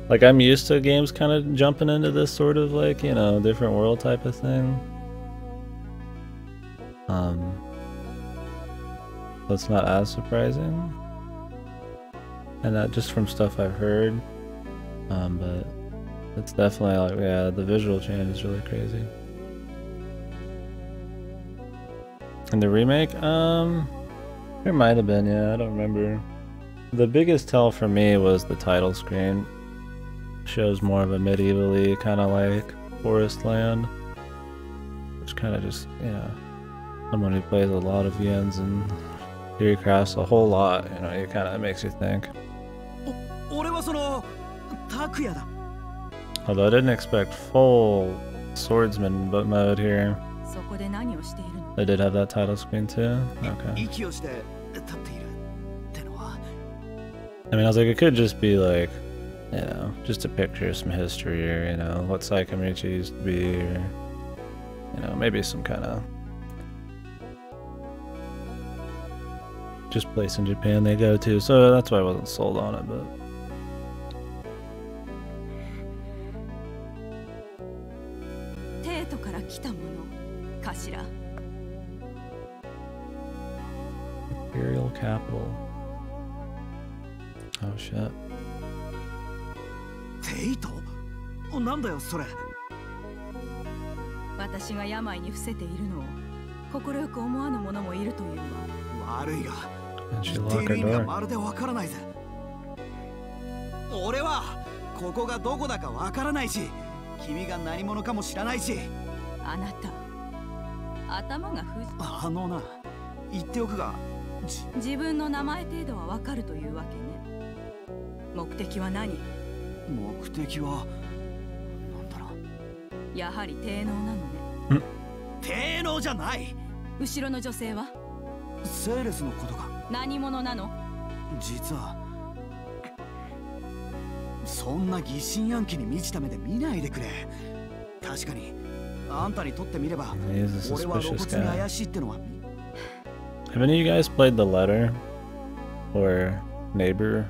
Like I'm used to games kind of jumping into this sort of like, you know, different world type of thing. So it's not as surprising. And not just from stuff I've heard. But it's definitely like, yeah, the visual change is really crazy. And the remake, there might have been, yeah, I don't remember. The biggest tell for me was the title screen. Shows more of a medieval-y kind of like forest land, which kind of just, yeah, someone who plays a lot of Yens and Theory Crafts a whole lot, you know, it kind of makes you think. Although I didn't expect full swordsman mode here. They did have that title screen too? Okay. I mean, I was like, it could just be like, you know, just a picture of some history or, you know, what Saikamichi used to be or, you know, maybe some kind of just place in Japan they go to. So that's why I wasn't sold on it, but. Imperial capital. Oh shit. テイト？なんだよそれ。私が病に伏せているのを心よく思わぬ者もいるというわ。悪いが、言っている意味はまるでわからないぜ。俺はここがどこだかわからないし、君が何者かも知らないし。あなた、頭が不あのな、言っておくが。自分の名前程度はわかるというわけね。目的は何？目的はなんだろう。やはり低能なのね。低能じゃない。後ろの女性はセーレスのことか。何者なの？実はそんな疑心暗鬼に満ちた目で見ないでくれ。確かにあんたにとってみれば俺は露骨に怪しいってのは Have any of you guys played The Letter or Neighbor?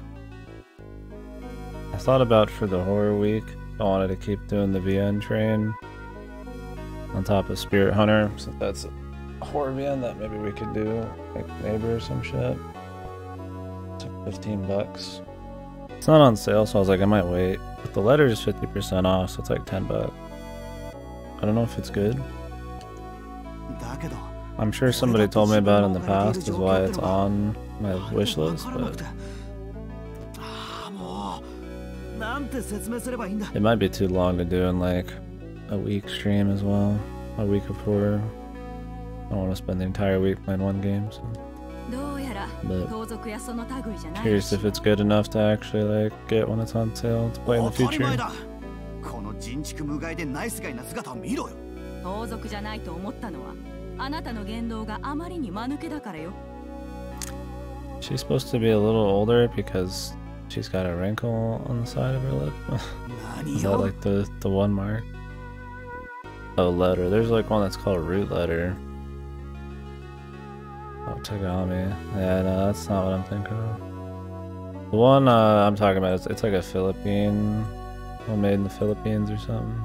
I thought about for the horror week, I wanted to keep doing the VN train on top of Spirit Hunter, so that's a horror VN that maybe we could do, like Neighbor or some shit. It's like $15. It's not on sale, so I was like, I might wait. But The Letter is 50% off, so it's like $10. I don't know if it's good. I'm sure somebody told me about it in the past, is why it's on my wish list, but it might be too long to do in like a week stream as well. A week of horror. I don't want to spend the entire week playing one game, so. But curious if it's good enough to actually like get when it's on sale to play in the future. She's supposed to be a little older because she's got a wrinkle on the side of her lip. Is that like the one mark? Oh, letter. There's like one that's called root letter. Oh, Tagami. Yeah, no, that's not what I'm thinking of. The one I'm talking about, it's like a Philippine, one made in the Philippines or something.